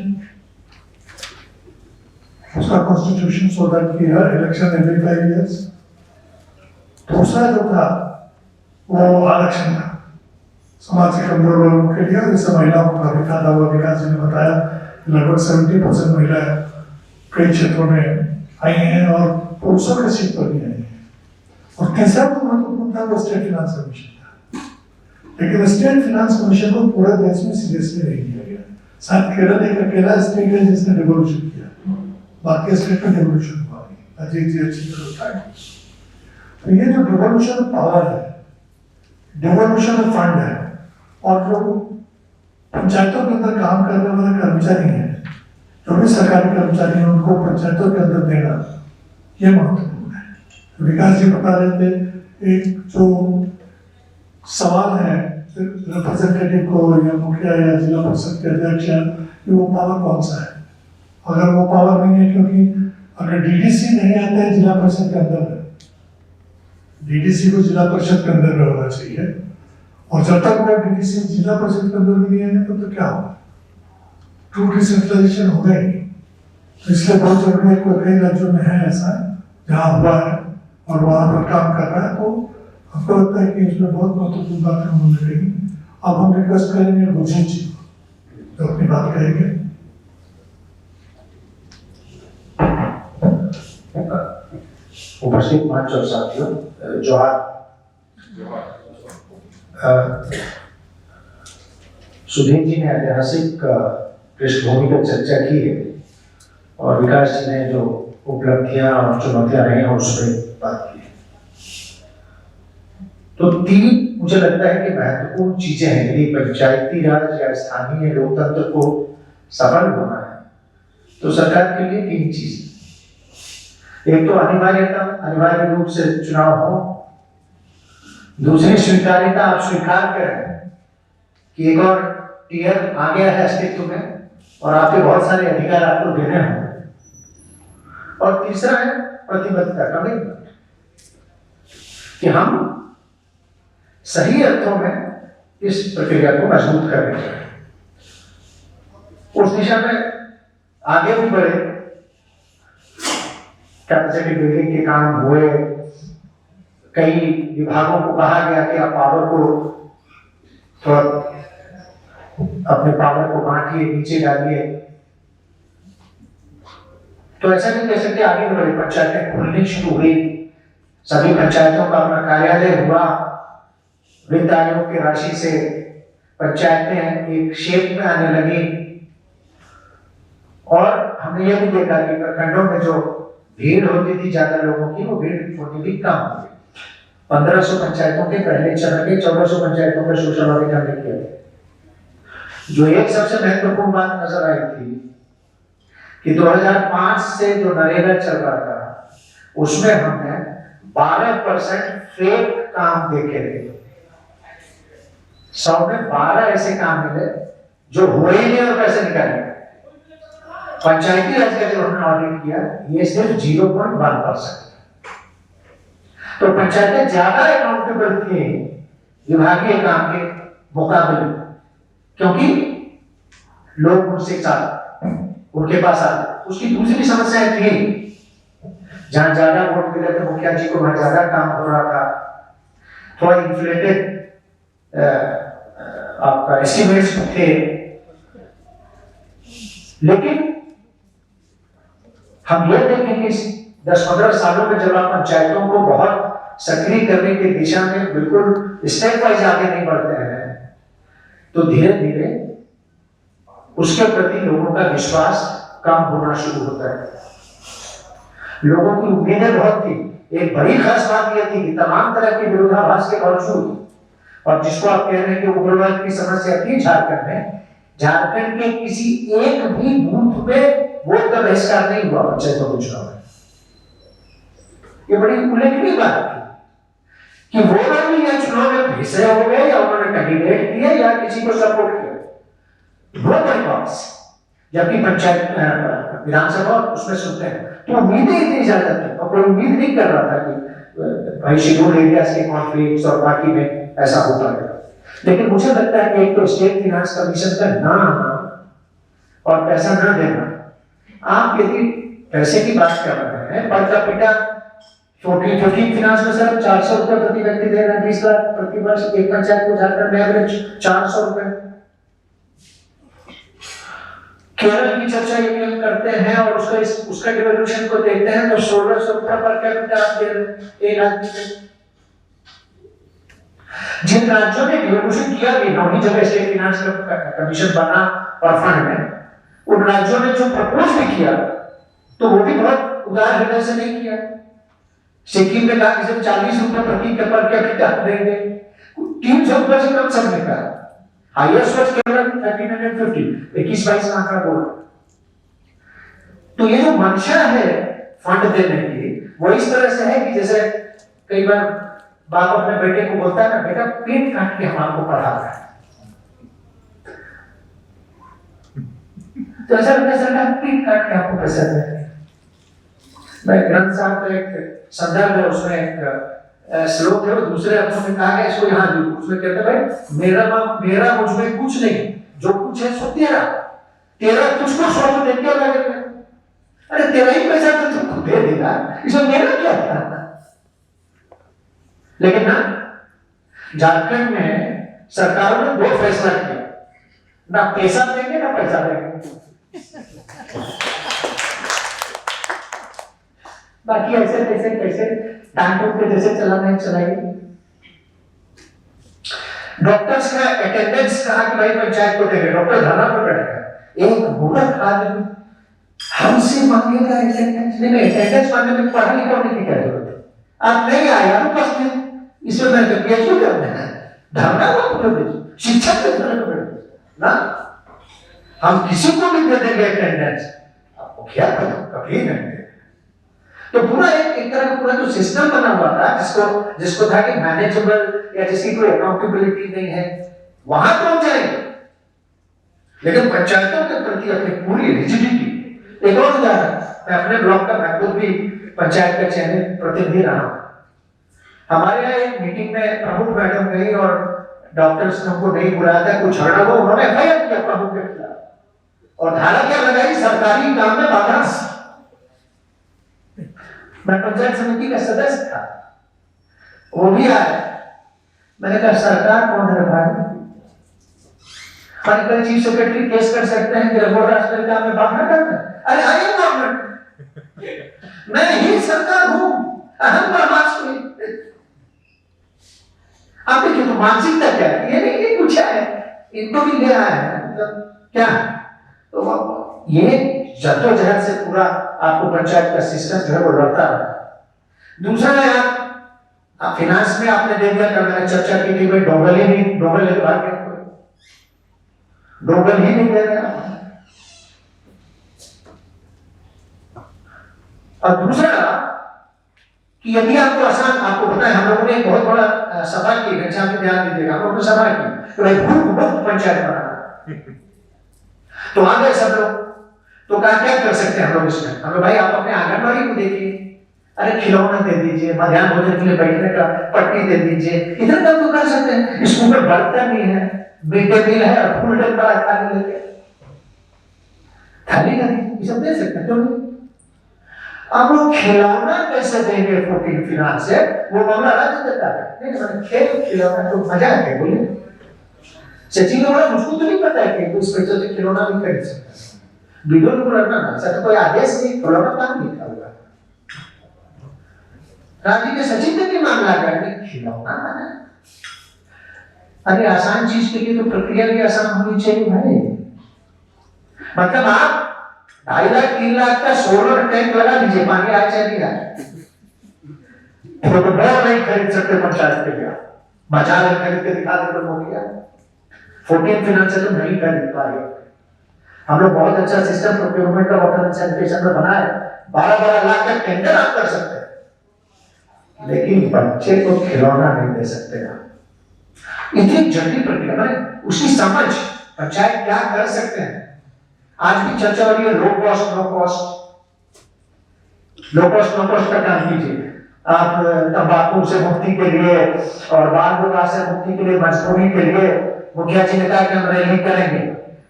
उसका कॉन्स्टिट्यूशन सो दैट की इलेक्शन एवरी 5 years। दूसरा जो था वो आरक्षण था समाज के कमजोर वर्गों के लिए, जैसे महिलाओं का भी था। विकास जी ने बताया लगभग 70% महिलाएं कई क्षेत्रों में आई हैं और पुरुषों के सीट पर भी आई हैं। और तीसरा जो महत्वपूर्ण था वो स्टेट फाइनेंस कमीशन था। लेकिन स्टेट फाइनेंस कमीशन को पूरे देश में सीरियसली नहीं लिया गया। शायद केरल एक अकेला स्टेट है जिसने रिवोल्यूशन किया, बाकी स्टेट में रिवोल्यूशन हुआ नहीं। अजीत जी अच्छी तरह बताएं। तो ये जो रिवोल्यूशन पावर है, रिवोल्यूशन फंड है, और जो पंचायतों के अंदर काम करने वाले कर्मचारी हैं, जो भी सरकारी कर्मचारी हैं, उनको पंचायतों के अंदर देना ये महत्वपूर्ण है। विकास जी बता रहे थे एक जो सवाल है रिप्रेजेंटेटिव को या मुखिया या जिला परिषद के अध्यक्ष कि वो पावर कौन सा है। अगर वो पावर नहीं है, क्योंकि अगर डीडीसी नहीं आते हैं जिला परिषद के अंदर, डीडीसी को जिला परिषद के अंदर में होना चाहिए, और जब तक वो डीडीसी जिला परिषद के अंदर भी नहीं आएंगे तो क्या होगा, ट्रू डिसेंट्रलाइजेशन होगा ही नहीं। तो इसलिए बहुत जरूरी है, कई राज्यों में है ऐसा जहाँ हुआ है और वहाँ पर काम कर रहा है। तो हमको लगता है कि इसमें बहुत महत्वपूर्ण बातें उन्होंने कही। अब हम रिक्वेस्ट करेंगे गुरजीत जी जो अपनी बात कहेंगे। उपस्थित मंच और साथियों, जोहार। सुधीर जी ने ऐतिहासिक पृष्ठभूमि पर चर्चा की है और विकास जी ने जो उपलब्धियां और चुनौतियां रही हैं उस पर बात की है। तो 3 मुझे लगता है कि महत्वपूर्ण चीजें हैं यदि पंचायती राज या स्थानीय लोकतंत्र को सफल होना है तो सरकार के लिए 3 चीजें। एक तो अनिवार्य रूप से चुनाव हो। दूसरी स्वीकार्यता, आप स्वीकार करें कि एक और टीयर आ गया है अस्तित्व में और आपके बहुत सारे अधिकार आपको देने होंगे। और तीसरा है प्रतिबद्धता, कमिटमेंट, कि हम सही अर्थों में इस प्रक्रिया को मजबूत कर रहे हैं, उस दिशा में आगे भी बढ़े। कैपेसिटी बिल्डिंग के काम हुए, कई विभागों को कहा गया कि आप पावर को थोड़ा अपने पावर को बांटिए, नीचे डालिए। तो ऐसा नहीं कह सकते आगे बढ़े। पंचायतें खुलनी शुरू हुई, सभी पंचायतों का अपना कार्यालय हुआ, वित्त आयोग की राशि से पंचायतें एक शेप में आने लगी। और हमने यह भी देखा कि प्रखंडों में जो भीड़ होती थी ज्यादा लोगों की, वो भीड़ होती भी कम हो गई। 1500 पंचायतों के पहले चरण के 1400 पंचायतों का सोशल ऑडिट हमने किया। जो एक सबसे महत्वपूर्ण बात नजर आई थी कि 2005 से जो नरेगा चल रहा था उसमें हमने 12% फेक काम देखे थे। 100 में 12 ऐसे काम मिले जो हुए ही नहीं और पैसे निकाले। पंचायती राज का जो हमने ऑडिट किया ये सिर्फ 0.1%। तो पंचायतें ज्यादा अकाउंटेबल थी विभागीय काम के मुकाबले, क्योंकि लोग उनसे साथ उनके पास आते। उसकी दूसरी समस्या थी, जहां ज्यादा वोट मिले थे मुखिया जी को, वहां ज्यादा काम हो रहा था, थोड़ा इन्फ्लेटेड आपका एस्टिमेट्स थे। लेकिन हम ये देखेंगे 10-15 सालों में जब आप पंचायतों को बहुत सक्रिय करने की दिशा में बिल्कुल स्टेप वाइज आगे नहीं बढ़ते हैं तो धीरे धीरे उसके प्रति लोगों का विश्वास कम होना शुरू होता है। लोगों की उम्मीदें बहुत थी। एक बड़ी खास बात यह थी कि तमाम तरह के विरोधाभास के बावजूद, और जिसको आप कह रहे हैं कि उग्रवाद की समस्या थी झारखंड में, झारखंड के किसी एक भी बूथ में वोट का बहिष्कार नहीं हुआ पंचायतों के चुनाव में। ये बड़ी उल्लेखनीय बात थी कि वो लोग या चुनाव में भेजे हो गए या उन्होंने कैंडिडेट दिए या किसी को सपोर्ट किया, नो रिकॉर्ड्स। जबकि पंचायत विधानसभा उसमें सुनते हैं तो उम्मीदें इतनी ज्यादा थी और कोई उम्मीद नहीं कर रहा था कि भाई शेड्यूल एरियाज के कॉन्फ्लिक्ट्स और बाकी में ऐसा होता है। लेकिन मुझे लगता है कि एक तो स्टेट फाइनेंस कमीशन का ना आना और पैसा न देना, आप यदि पैसे की बात कर रहे हैं पर कैपिटा 14 फाइनेंस में सर 400 रुपए प्रति व्यक्ति दे रहे हैं, 20 लाख प्रति वर्ष एक पंचायत को झारखंड में एवरेज 400 रुपए। केरल की चर्चा यदि हम करते हैं और उसका डिवोल्यूशन को देखते हैं तो 1600 रुपए पर कैपिटा आप दे रहे एक आदमी को। जिन राज्यों ने डिवोल्यूशन किया भी, 9 जगह स्टेट फाइनेंस कमीशन बना और फंड में, उन राज्यों ने जो प्रपोज भी किया तो वो भी बहुत उदार हृदय से नहीं किया। सिक्किम ने कहा कि सिर्फ 40 रुपए प्रति पर कैपिटा देंगे, 300 रुपए से कम सबने कहा। हाईएस्ट वाज केरल 1350, 21-22 आंकड़ा बोला। तो ये जो मंशा है फंड देने की वो इस तरह से है कि जैसे कई बार बाप अपने बेटे को बोलता है ना, बेटा पेट काट के हम आपको पढ़ा रहे हैं, तो ऐसा लगता है सरकार पेट काट के आपको पैसा दे रही है। मैं ग्रंथ साहब का एक संदर्भ है, उसमें एक श्लोक है, वो दूसरे अर्थों में कहा गया, इसको यहाँ भी उसमें कहते हैं भाई मेरा मुझ में कुछ नहीं, जो कुछ है सो तेरा, तेरा तुझको 100 दे के लगेगा। अरे तेरा ही पैसा तो तुमको दे देगा, इसमें मेरा क्या था। लेकिन ना झारखंड में सरकार ने 2 फैसला किया, ना पैसा देंगे ना पैसा देंगे। बाकी ऐसे कैसे टांटों के जैसे चलाना है चलाइए। डॉक्टर्स का अटेंडेंस कहा कि भाई पंचायत को देंगे, डॉक्टर धरना पर बैठेगा। एक मूर्ख आदमी हमसे मांगेगा अटेंडेंस, नहीं अटेंडेंस मांगने में पढ़ा लिखा होने की क्या जरूरत है। आप नहीं आए अनुपस्थित, इसमें मैं पीएचडी करना है, धरना को भेजो, शिक्षा के धरना को भेजो ना, हम किसी को भी दे देंगे अटेंडेंस, आपको क्या पता कभी नहीं। तो पूरा एक तरह का पूरा जो सिस्टम बना हुआ था जिसको था कि मैनेजेबल या जिसकी कोई अकाउंटेबिलिटी नहीं है, वहां पहुंच जाएंगे। लेकिन पंचायतों के प्रति अपनी पूरी रिजिडिटी। एक और उदाहरण, मैं अपने ब्लॉक का मैं खुद भी पंचायत का चयनित प्रतिनिधि रहा हूं। हमारे यहाँ एक मीटिंग में प्रमुख मैडम गई और डॉक्टर्स ने हमको नहीं बुलाया था, कुछ झगड़ा हुआ, उन्होंने एफआईआर किया प्रमुख के खिलाफ और धारा क्या लगाई, सरकारी काम में बाधा। मैं पंचायत समिति का सदस्य था, वो भी आया, मैंने कहा सरकार कौन है भाई, कल चीफ सेक्रेटरी केस कर सकते हैं कि रघुवर राष्ट्र काम में बाधा करते हैं। अरे आई एम गवर्नमेंट, मैं ही सरकार हूं, अहम ब्रह्मास्मि। आप देखिए तो मानसिकता क्या है, ये नहीं कि पूछा है, इनको भी ले आया है, मतलब क्या है। तो ये जद्दोजहद से पूरा आपको पंचायत का सिस्टम जो है वो लड़ता है। दूसरा है आप फिनांस में आपने दे दिया, मैंने चर्चा की थी, डोगल ही नहीं, डोगल ही नहीं दे रहा। और दूसरा कि यदि आपको आसान, आपको पता है हम लोगों ने एक बहुत बड़ा सभा की, अच्छा आप ध्यान दीजिएगा, हम लोगों ने सभा की तो भाई मुफ्त पंचायत बनाना, तो आ गए सब लोग, तो क्या कर सकते हैं हम लोग इसमें, हमें भाई आप अपने आंगनबाड़ी को देखिए, अरे खिलौना दे दीजिए, मध्याह्न भोजन के लिए बैठने का पट्टी दे दीजिए, इधर काम तो कर सकते हैं। स्कूल में बर्तन नहीं है, मिड डे मील है और फुल डे बड़ा थाली लेके थाली का ये सब दे सकते हैं, क्यों नहीं। अब वो खिलौना कैसे देंगे 14 फिनांस से, वो मामला राज्य देता है, नहीं खेल खिलौना तो मजा है, बोलिए सचिन बोला मुझको तो नहीं पता है कि कोई स्पेशल से खिलौना नहीं खरीद सकता, वीडियो को रखना ना, ऐसा तो कोई आदेश नहीं, खिलौना काम लिखा हुआ। राजी के सचिन ने भी मामला करने खिलौना बना, अरे आसान चीज के लिए तो प्रक्रिया भी आसान होनी चाहिए भाई। मतलब आप 2.5 लाख 3 लाख का सोलर टैंक लगा दीजिए, पानी आए चाहे नहीं आए, तो बहुत नहीं खरीद सकते पंचायत के लिए, बाजार में खरीद के दिखा दे मोदिया, 14 फिनांस से तो नहीं खरीद पाएंगे। हम लोग बहुत अच्छा सिस्टम प्रोक्योरमेंट का वाटर एंड सैनिटेशन में बनाए, 12-12 लाख का टेंडर आप कर सकते हैं, लेकिन बच्चे को खिलौना नहीं दे सकते आप। इतनी जटिल प्रक्रिया, मैंने उसकी समझ पंचायत क्या कर सकते हैं। आज भी चर्चा हो रही है low cost no cost, low cost no cost का काम कीजिए आप। तंबाकू से मुक्ति के लिए और बाल विवाह से मुक्ति के लिए, मजदूरी के लिए मुखिया जी ने कहा कि हम रैली करेंगे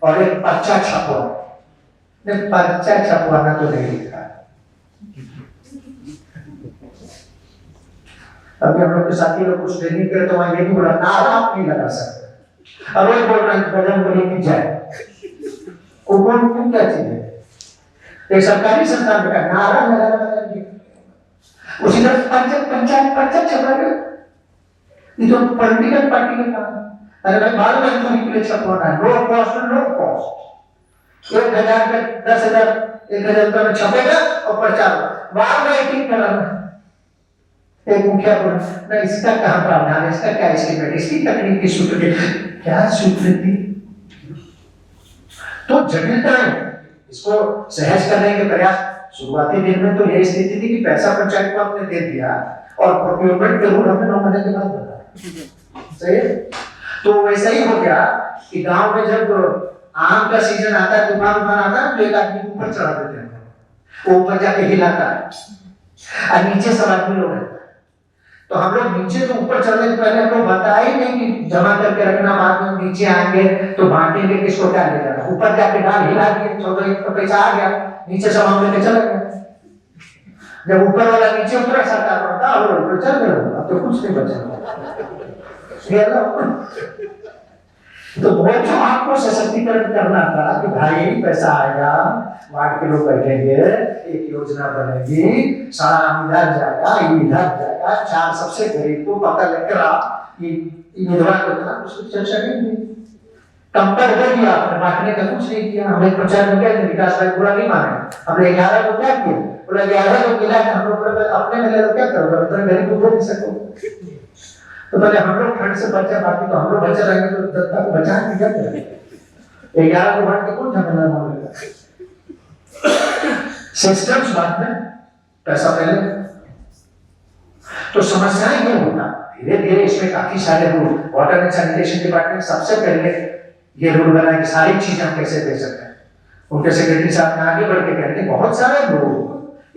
और एक पर्चा छपवा। पर्चा छपवाना तो नहीं लिखा। अभी हम लोग के साथी लोग कुछ ट्रेनिंग करे तो वहां ये नहीं बोला नारा आप नहीं लगा सकते, अब वो बोल रहे हैं बजरंग बली की जय। वो कौन क्या चीज है? एक सरकारी संस्थान में नारा लगा उसी तरह पंचायत पर्चा छपा गया। ये तो पॉलिटिकल पार्टी का काम है। अरे भाई बाल मजदूरी के लिए छपवाना है, लो कॉस्ट नो कॉस्ट। 1000 का 10,000 1000 रुपये में छपेगा और प्रचार बार राइटिंग कराना। एक मुखिया बोला ना इसका कहाँ प्रावधान है, इसका क्या एस्टीमेट, इसकी तकनीकी स्वीकृति, क्या स्वीकृति? तो जटिलता है, इसको सहज करने के प्रयास। शुरुआती दिन में तो यही स्थिति थी कि पैसा पंचायत को आपने दे दिया और प्रोक्योरमेंट के रूल हमने 9 महीने के बाद बना। सही, तो वैसा ही हो गया कि गांव में जब आम का सीजन आता है, तूफान आता है, तो एक आदमी ऊपर चढ़ा देते हैं, वो ऊपर जाके हिलाता है और नीचे सब आदमी लोग रहते हैं। तो हम लोग नीचे तो ऊपर चढ़ने से पहले हम लोग बताया ही नहीं कि जमा करके रखना, बाद में नीचे आएंगे तो बांटेंगे किसको क्या ले जाना। ऊपर जाके डाल हिला दिए, 14 का पैसा आ गया, नीचे सब हम लेके चले गए। जब ऊपर वाला नीचे उतरा सरकार पड़ता और ऊपर चल गए, अब तो कुछ नहीं बचा। तो वो जो आपको सशक्तिकरण करना था कि भाई पैसा आएगा, वार्ड के लोग बैठेंगे, एक योजना बनेगी, सारा इधर जाएगा, इधर जाएगा, 4 सबसे गरीब को पता लेकर आप विधवा को था, उसकी चर्चा नहीं हुई। कंपेयर कर दिया आपने, बांटने का कुछ नहीं किया। हमने प्रचार में क्या विकास भाई पूरा नहीं माने, हमने 11 को क्या किया, बोला 11 को मिला, हम लोग अपने मिले तो क्या करोगे, मतलब गरीब को दे नहीं सकोगे। तो पहले हम लोग ठंड से बचे, बाकी तो हम लोग बचे रहेंगे तो जनता को बचाएंगे क्या करेंगे। 11 को बांट के कौन झमेला मांगेगा। सिस्टम्स बाद में, पैसा पहले। तो समस्याएं ये होता धीरे धीरे इसमें काफी सारे rule, water and sanitation department सबसे पहले ये रूल बनाए कि सारी चीजें हम कैसे दे सकते हैं। उनके सेक्रेटरी साहब ने आगे बढ़ के कहेंगे बहुत सारे लोग,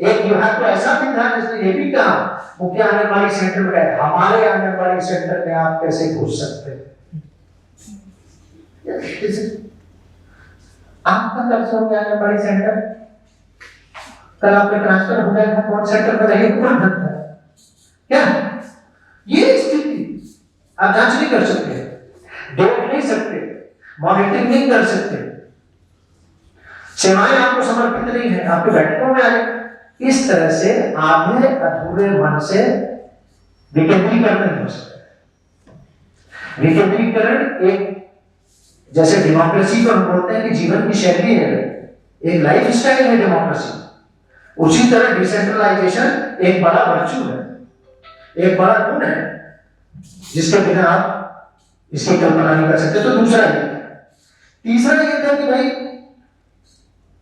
एक विभाग तो ऐसा भी था जिसने ये भी कहा मुखिया आंगनबाड़ी सेंटर में गए, हमारे आंगनबाड़ी सेंटर में आप कैसे घुस सकते हैं। आपका कब से हो गया आंगनबाड़ी सेंटर, कल आपका ट्रांसफर हो गया था, कौन सेंटर पर रहे, कौन बनता है क्या? ये स्थिति आप जांच नहीं कर सकते, देख नहीं सकते, मॉनिटरिंग नहीं कर सकते, सेवाएं आपको समर्पित नहीं है, आपके बैठकों में आए। इस तरह से आधे अधूरे मन से विकेंद्रीकरण नहीं हो सकता। विकेंद्रीकरण एक जैसे डेमोक्रेसी को हम बोलते हैं कि जीवन की शैली है, एक लाइफ स्टाइल है डेमोक्रेसी, उसी तरह डिसेंट्रलाइजेशन एक बड़ा वर्चू है, एक बड़ा गुण है जिसके बिना आप इसकी कल्पना नहीं कर सकते। तो दूसरा ये, तीसरा ये था कि भाई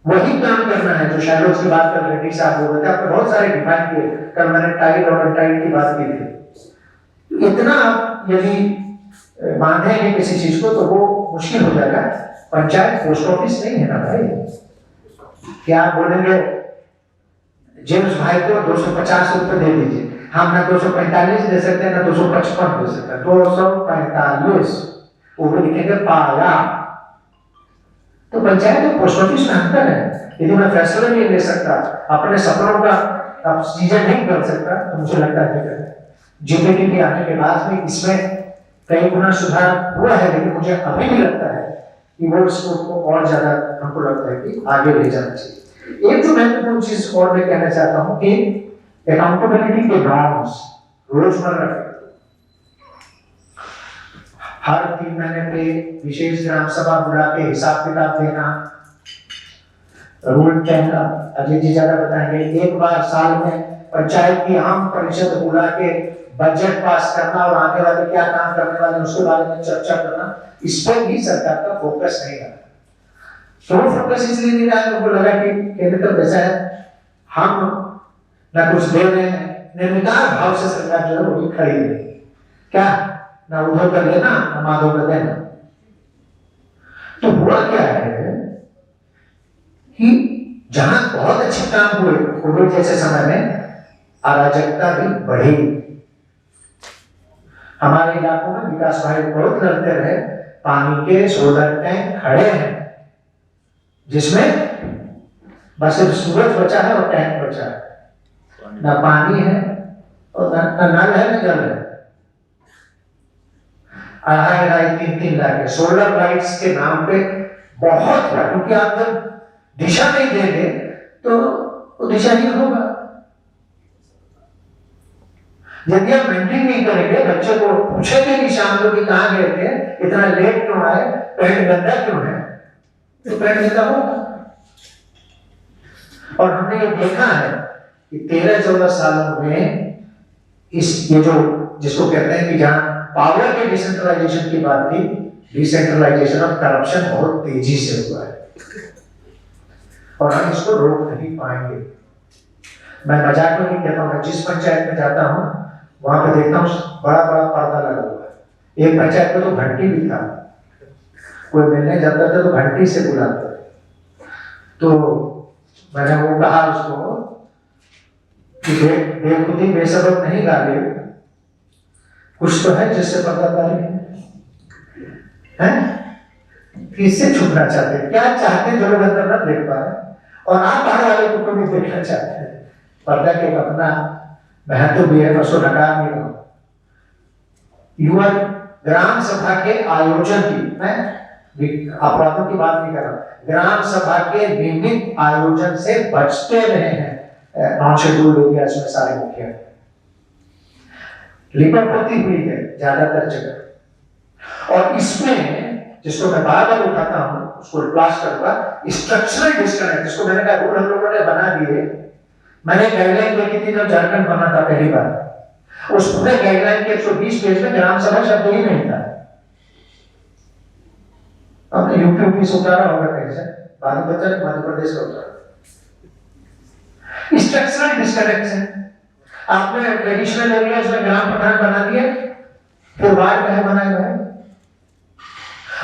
वही काम करना है जो शैलोज की बात कर रेड्डी साहब बोल रहे थे, आपने बहुत सारे डिफाइन किए, कल मैंने टाइड और अनटाइड की बात की थी। इतना आप यदि बांधेंगे किसी चीज को तो वो मुश्किल हो जाएगा। पंचायत पोस्ट ऑफिस नहीं है ना भाई, क्या आप बोलेंगे जेम्स भाई को 250 रुपए दे दीजिए, हम ना 245 दे सकते हैं ना 255 दे सकते हैं, 245 वो भी लिखेंगे पाया। तो पंचायत और पोस्ट ऑफिस में अंतर है। यदि मैं फैसला नहीं ले सकता, अपने सपनों का अब चीजें नहीं कर सकता, तो मुझे लगता है जीपीटी के आने के बाद में इसमें कई गुना सुधार हुआ है, लेकिन मुझे अभी भी लगता है कि वो इसको और ज्यादा हमको लगता है कि आगे ले जाना चाहिए। एक जो महत्वपूर्ण चीज और मैं कहना चाहता हूँ कि अकाउंटेबिलिटी के नॉर्म्स रोजमर्रा के हर 3 महीने पे विशेष ग्राम सभा बुला के हिसाब किताब देना, रूल 10 अजय जी ज्यादा बताएंगे, एक बार साल में पंचायत की आम परिषद बुला के बजट पास करना और आगे वाले क्या काम करने वाले उसके बारे में चर्चा करना, इस पर भी सरकार का फोकस नहीं रहा। तो फोकस इसलिए नहीं रहा, लोगों को लगा कि केंद्र का पैसा है, हम ना कुछ दे रहे हैं निर्विकार भाव से सरकार जो है वो भी खरीद रही है। क्या ना उधर कर लेना ना माधो कर देना। तो हुआ क्या है कि जहां बहुत अच्छे काम हुए कोविड जैसे समय में, अराजकता भी बढ़ी। हमारे इलाकों में विकास भाई बहुत लड़ते रहे, पानी के सोलर टैंक खड़े हैं जिसमें बस सिर्फ सूरज बचा है और टैंक बचा है, ना पानी है और ना नल है ना जल है। 2.5-3 लाख सोलर लाइट्स के नाम पे बहुत है, क्योंकि आप जब दिशा नहीं देंगे तो वो दिशाहीन होगा। यदि आप मेंटेन नहीं करेंगे, बच्चे को पूछेंगे कि शाम को कि कहाँ गए थे, इतना लेट क्यों आए, पेट गंदा क्यों है, तो पेट गंदा होगा। और हमने ये देखा है कि 13-14 सालों में ये जो जिसको कहते हैं कि जहां पावर के डिसेंट्रलाइजेशन की बात थी, डिसेंट्रलाइजेशन और करप्शन बहुत तेजी से हुआ है और हम इसको रोक नहीं पाएंगे। मैं मजाक में नहीं कहता हूं, मैं जिस पंचायत में जाता हूं वहां पे देखता हूं बड़ा बड़ा पर्दा लगा हुआ है। एक पंचायत में तो घंटी भी था, कोई मिलने जाता था तो घंटी से बुलाता। तो मैंने वो कहा उसको कि बेखुदी बेसबब नहीं गाली, कुछ तो है जिससे पर्दादारी है। किससे छुपना चाहते हैं, क्या चाहते हैं जो लोग अंदर न देख पा रहे, और आप बाहर वाले को भी देखना चाहते हैं। पर्दा के अपना महत्व भी है, बसो नकार नहीं रहो। युवा ग्राम सभा के आयोजन की, मैं अपराधों की बात नहीं कर रहा, ग्राम सभा के नियमित आयोजन से बचते रहे हैं नॉन शेड्यूल्ड एरियाज में सारे मुखिया। लिपापोती हुई है ज्यादातर जगह, और इसमें जिसको मैं बार बार उठाता हूं उसको क्लास करूंगा, स्ट्रक्चरल डिस्कनेक्ट, जिसको मैंने कहा रूल हम लोगों ने बना दिए। मैंने गाइडलाइन देखी थी जब झारखंड बना था पहली बार, उस पूरे गाइडलाइन के 120 पेज में ग्राम सभा शब्द ही नहीं था। हमने यूपी से उतारा होगा कहीं से, बाद में बच्चा मध्य प्रदेश का उतारा। स्ट्रक्चरल डिस्कनेक्ट है। आपने ट्रेडिशनल एरियाज में ग्राम प्रधान बना दिए, फिर वार्ड में बनाए हुए,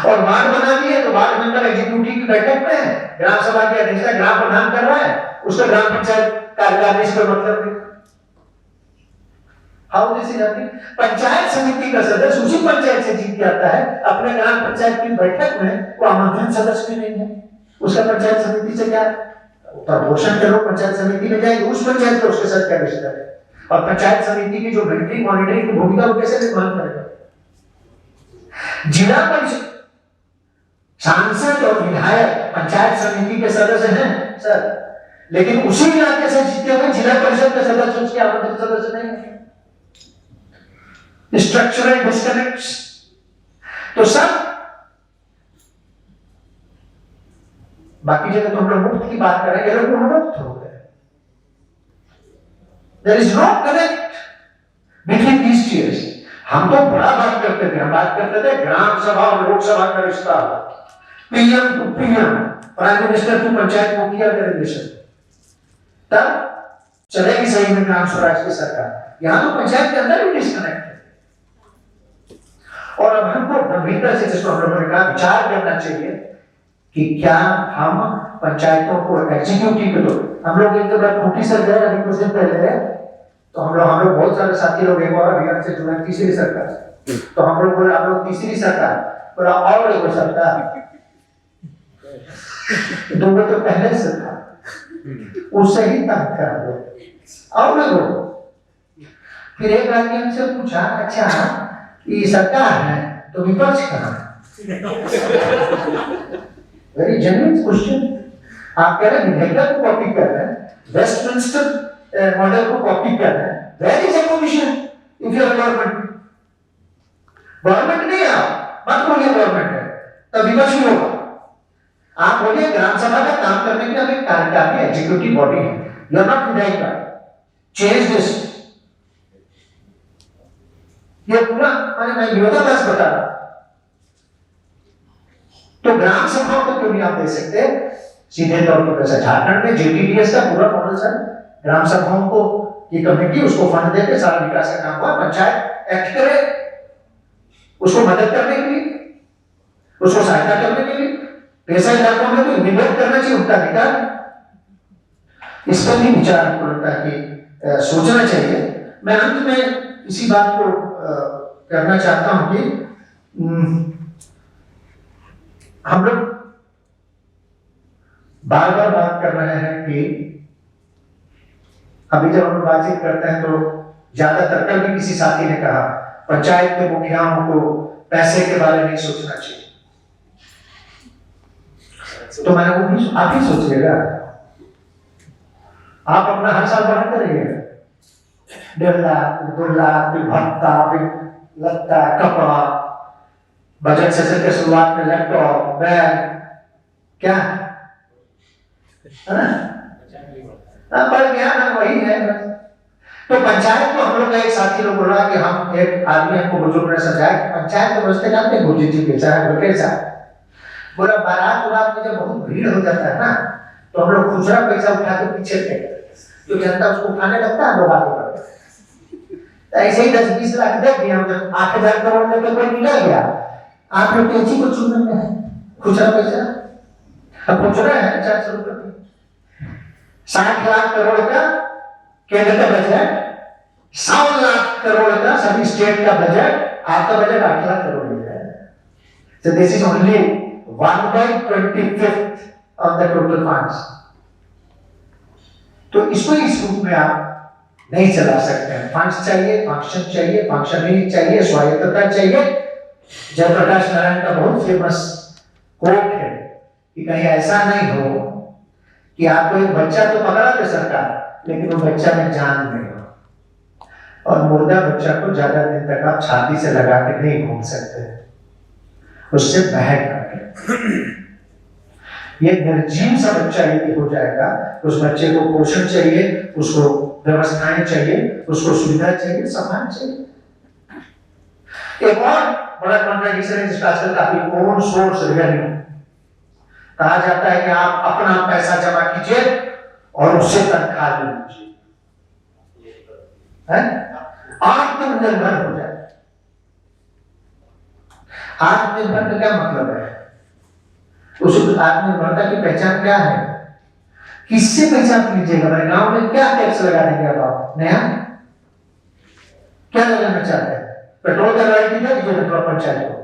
और वार्ड बना दिए तो वार्ड मेंबर एग्जीक्यूटिव की बैठक में ग्राम सभा की अध्यक्षता ग्राम प्रधान कर रहा है, उसका ग्राम पंचायत कार्यकारिणी से मतलब नहीं। How this is happening? Panchayat समिति का सदस्य उसी पंचायत से जीत के आता है, अपने ग्राम पंचायत की बैठक में वो आमंत्रित सदस्य भी नहीं है, उसका पंचायत समिति से क्या प्रपोर्शन के लोग पंचायत समिति में जाएंगे, उस पंचायत का उसके साथ क्या रिश्ता है, और पंचायत समिति की जो मिलिट्री मॉनिटरिंग की भूमिका वो कैसे निर्वहन करेगा? जिला परिषद सांसद और विधायक पंचायत समिति के सदस्य हैं सर, लेकिन उसी इलाके से जीते हुए जिला परिषद के सदस्य उसके आमंत्रित सदस्य नहीं है। Structural disconnects. तो सब बाकी जगह तो हम लोग मुक्त की बात करें, ये लोग मुक्त हो गए। There is no connect between these चीज। हम तो बड़ा बात करते थे, हम बात करते थे ग्राम सभा और लोकसभा का रिश्ता, PM to PM, prime minister to panchayat मुखिया का रिलेशन, तब चलेगी सही में ग्राम स्वराज की सरकार। यहां तो पंचायत के अंदर भी डिस्कनेक्ट है। और अब हमको गंभीरता से, जिसको हम लोगों ने कहा, विचार करना चाहिए कि क्या हम पंचायतों को एग्जीक्यूटिव को, हम लोग एक बार खूंटी सर गए अभी कुछ दिन पहले, तो हम लोग बहुत सारे साथी लोग एक और अभियान से जुड़े, तीसरी सरकार, तो हम लोग बोले हम लोग तीसरी सरकार, बोला और एक सरकार, दो तो पहले से था, उससे ही तंग कर दो और लोग। फिर एक आदमी हमसे पूछा, अच्छा ये सरकार है तो विपक्ष कहां है? Very genuine question. आप कह रहे हैं विधेयक को कॉपी कर रहे हैं, वेस्टमिंस्टर मॉडल को कॉपी कर रहे हैं, where is opposition if you are government? Government नहीं है, मत बोलिए गवर्नमेंट है, तब विपक्ष भी होगा। आप बोलिए ग्राम सभा का काम करने के लिए हमें कार्यकारी एग्जीक्यूटिव बॉडी है, यू आर नॉट विधायिका, चेंज दिस। ये पूरा मैं विरोधाभास बता रहा। तो ग्राम सभाओं को क्यों नहीं आप दे सकते सीधे तौर पर? वैसे झारखंड में जेटीडीएस का पूरा मॉडल सर ग्राम सभाओं को की कमेटी उसको फंड देके सारा विकास का काम हुआ, पंचायत एक्ट करे उसको मदद करने के लिए, उसको सहायता करने के लिए, पैसा इलाकों में तो इन्वेस्ट करना चाहिए, उनका अधिकार। इस पर भी विचार हमको लगता है कि सोचना चाहिए। मैं अंत में इसी बात को करना चाहता हूं कि हम लोग बार बार बात कर रहे हैं कि अभी जब हम बातचीत करते हैं तो ज्यादातर, कल भी किसी साथी ने कहा पंचायत के मुखियाओं को पैसे के बारे में नहीं सोचना चाहिए, तो मैंने वो भी आप ही सोचिएगा, आप अपना हर साल बढ़ाते रहिएगा, 1.5 लाख 2 लाख, फिर भत्ता, फिर लगता कपड़ा, बजट सेशन के शुरुआत में लैपटॉप, बैग, क्या है ना, बढ़ गया ना, वही है। तो पंचायत को हम लोग का एक साथी लोग बोल रहा कि हम एक आदमी हमको बुजुर्ग ने समझाया कि पंचायत को बसते जानते हैं गुरुजी जी कैसा है, कैसा बोला, बारात में जब बहुत भीड़ हो जाता है ना तो हम लोग खुचरा पैसा उठा के पीछे फेंक देते हैं, जो जनता उसको उठाने लगता है, लोग आगे बढ़ते हैं। तो ऐसे ही 10-20 लाख दे दिया, 8,000 करोड़ में कोई निकल गया, आप लोग कैसी को चुन रहे हैं खुचरा पैसा, अब खुचरा है 400 रुपये, 60 लाख करोड़ का केंद्र का बजट, 100 लाख करोड़ का सभी स्टेट का बजट, आपका बजट 8 लाख करोड़ है। So this is only 1/25 of the total funds. तो इसको इस रूप में आप नहीं चला सकते हैं। फंड्स चाहिए, फंक्शन चाहिए, फंक्शनिंग चाहिए, स्वायत्तता चाहिए। जयप्रकाश नारायण का बहुत फेमस कोट है कि कहीं ऐसा नहीं हो कि आपको एक बच्चा तो पकड़ा दे सरकार, लेकिन वो बच्चा में जान नहीं हो, और मुर्दा बच्चा को ज्यादा दिन तक आप छाती से लगा के नहीं घूम सकते, उससे बहक आएगा। ये निर्जीव सा बच्चा यदि हो जाएगा, उस बच्चे को पोषण चाहिए, उसको व्यवस्थाएं चाहिए, उसको सुविधा चाहिए, सम्मान चाहिए। एक और बड़ा कॉन्ट्रडिक्शन है जिसका आजकल काफी ओन सोर्स रेवेन्यू कहा जाता है कि आप अपना पैसा जमा कीजिए और उससे तनख्वाह लीजिए, आत्मनिर्भर हो जाए। आत्मनिर्भर का क्या मतलब है? उस आत्मनिर्भरता की पहचान क्या है? किससे पहचान लीजिएगा? मेरे गांव में क्या टैक्स लगा देंगे आप नया? क्या लगाना चाहते हैं? पेट्रोल का गाड़ी दे दीजिए पेट्रोल पंचायत को,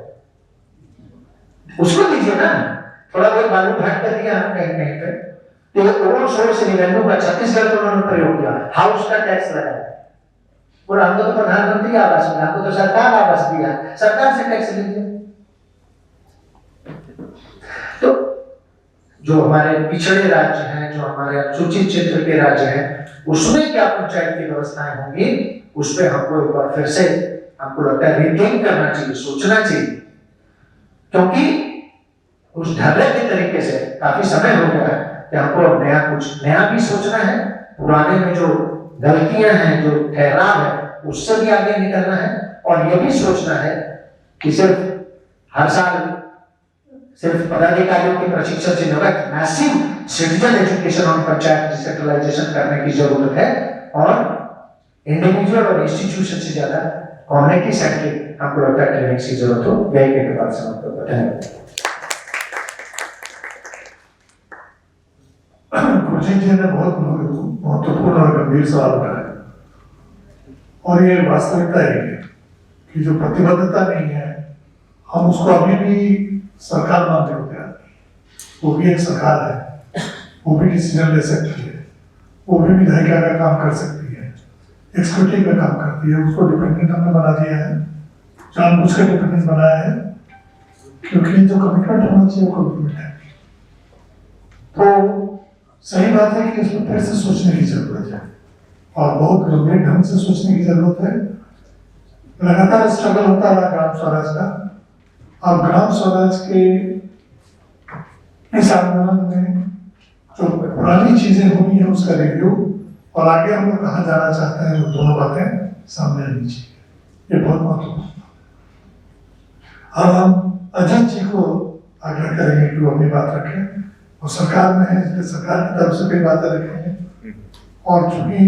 उसको दीजिए ना, थोड़ा बहुत बालू घाट कर दिया कहीं कहीं पे, तो ओन सोर्स रेवेन्यू का छत्तीसगढ़ में उन्होंने प्रयोग किया, हाउस का टैक्स लगाया। और हमको तो प्रधानमंत्री आवास मिला, हमको तो सरकार आवास दिया, सरकार से टैक्स लीजिए। तो जो हमारे पिछड़े राज्य हैं, जो हमारे अनुसूचित क्षेत्र के राज्य हैं, उसमें क्या पंचायत की व्यवस्थाएं होंगी, उस पर हमको एक बार फिर से हमको लगता है रीथिंक करना चाहिए, सोचना चाहिए, क्योंकि उस ढर्रे के तरीके से काफी समय हो गया है कि हमको नया कुछ नया भी सोचना है, पुराने में जो गलतियां हैं, जो ठहराव है, उससे भी आगे निकलना है, और ये भी सोचना है कि सिर्फ हर साल सिर्फ पदाधिकारियों के प्रशिक्षण से नहीं, मैसिव सिटीजन एजुकेशन और पंचायत डिसेंट्रलाइजेशन करने की जरूरत है, और इंडिविजुअल और इंस्टीट्यूशन से ज्यादा कम्युनिटी सेंट्रिक हमको लगता है ट्रेनिंग की जरूरत हो। यही के बाद समाप्त करते हैं। गुरुजी जी ने बहुत महत्वपूर्ण और गंभीर सवाल उठाया, और ये वास्तविकता है कि जो प्रतिबद्धता नहीं है, हम उसको अभी भी सरकार मानते होते हैं। वो भी एक सरकार है, वो भी डिसीजन ले सकती है, वो भी विधायिका का काम कर सकती है, एक्सिक्यूटिव का काम करती है। उसको डिपेंडेंट हमने बना दिया है, जानबूझ कर डिपेंडेंट बनाया है, क्योंकि जो कमिटमेंट होना चाहिए वो कमिटमेंट है। तो सही बात है कि इस पर फिर से सोचने की जरूरत है, और बहुत गंभीर ढंग से सोचने की जरूरत है। लगातार स्ट्रगल होता रहा ग्राम स्वराज का। अब ग्राम स्वराज के इस आंदोलन में जो पुरानी चीजें हुई है उसका रिव्यू, और आगे हम लोग कहाँ जाना चाहते हैं, वो दोनों बातें सामने आनी चाहिए। ये बहुत महत्वपूर्ण है। अब हम अजीत जी को आग्रह करेंगे कि वो अपनी बात रखें, और सरकार में है इसलिए सरकार की तरफ से कई बातें रखेंगे, और चूंकि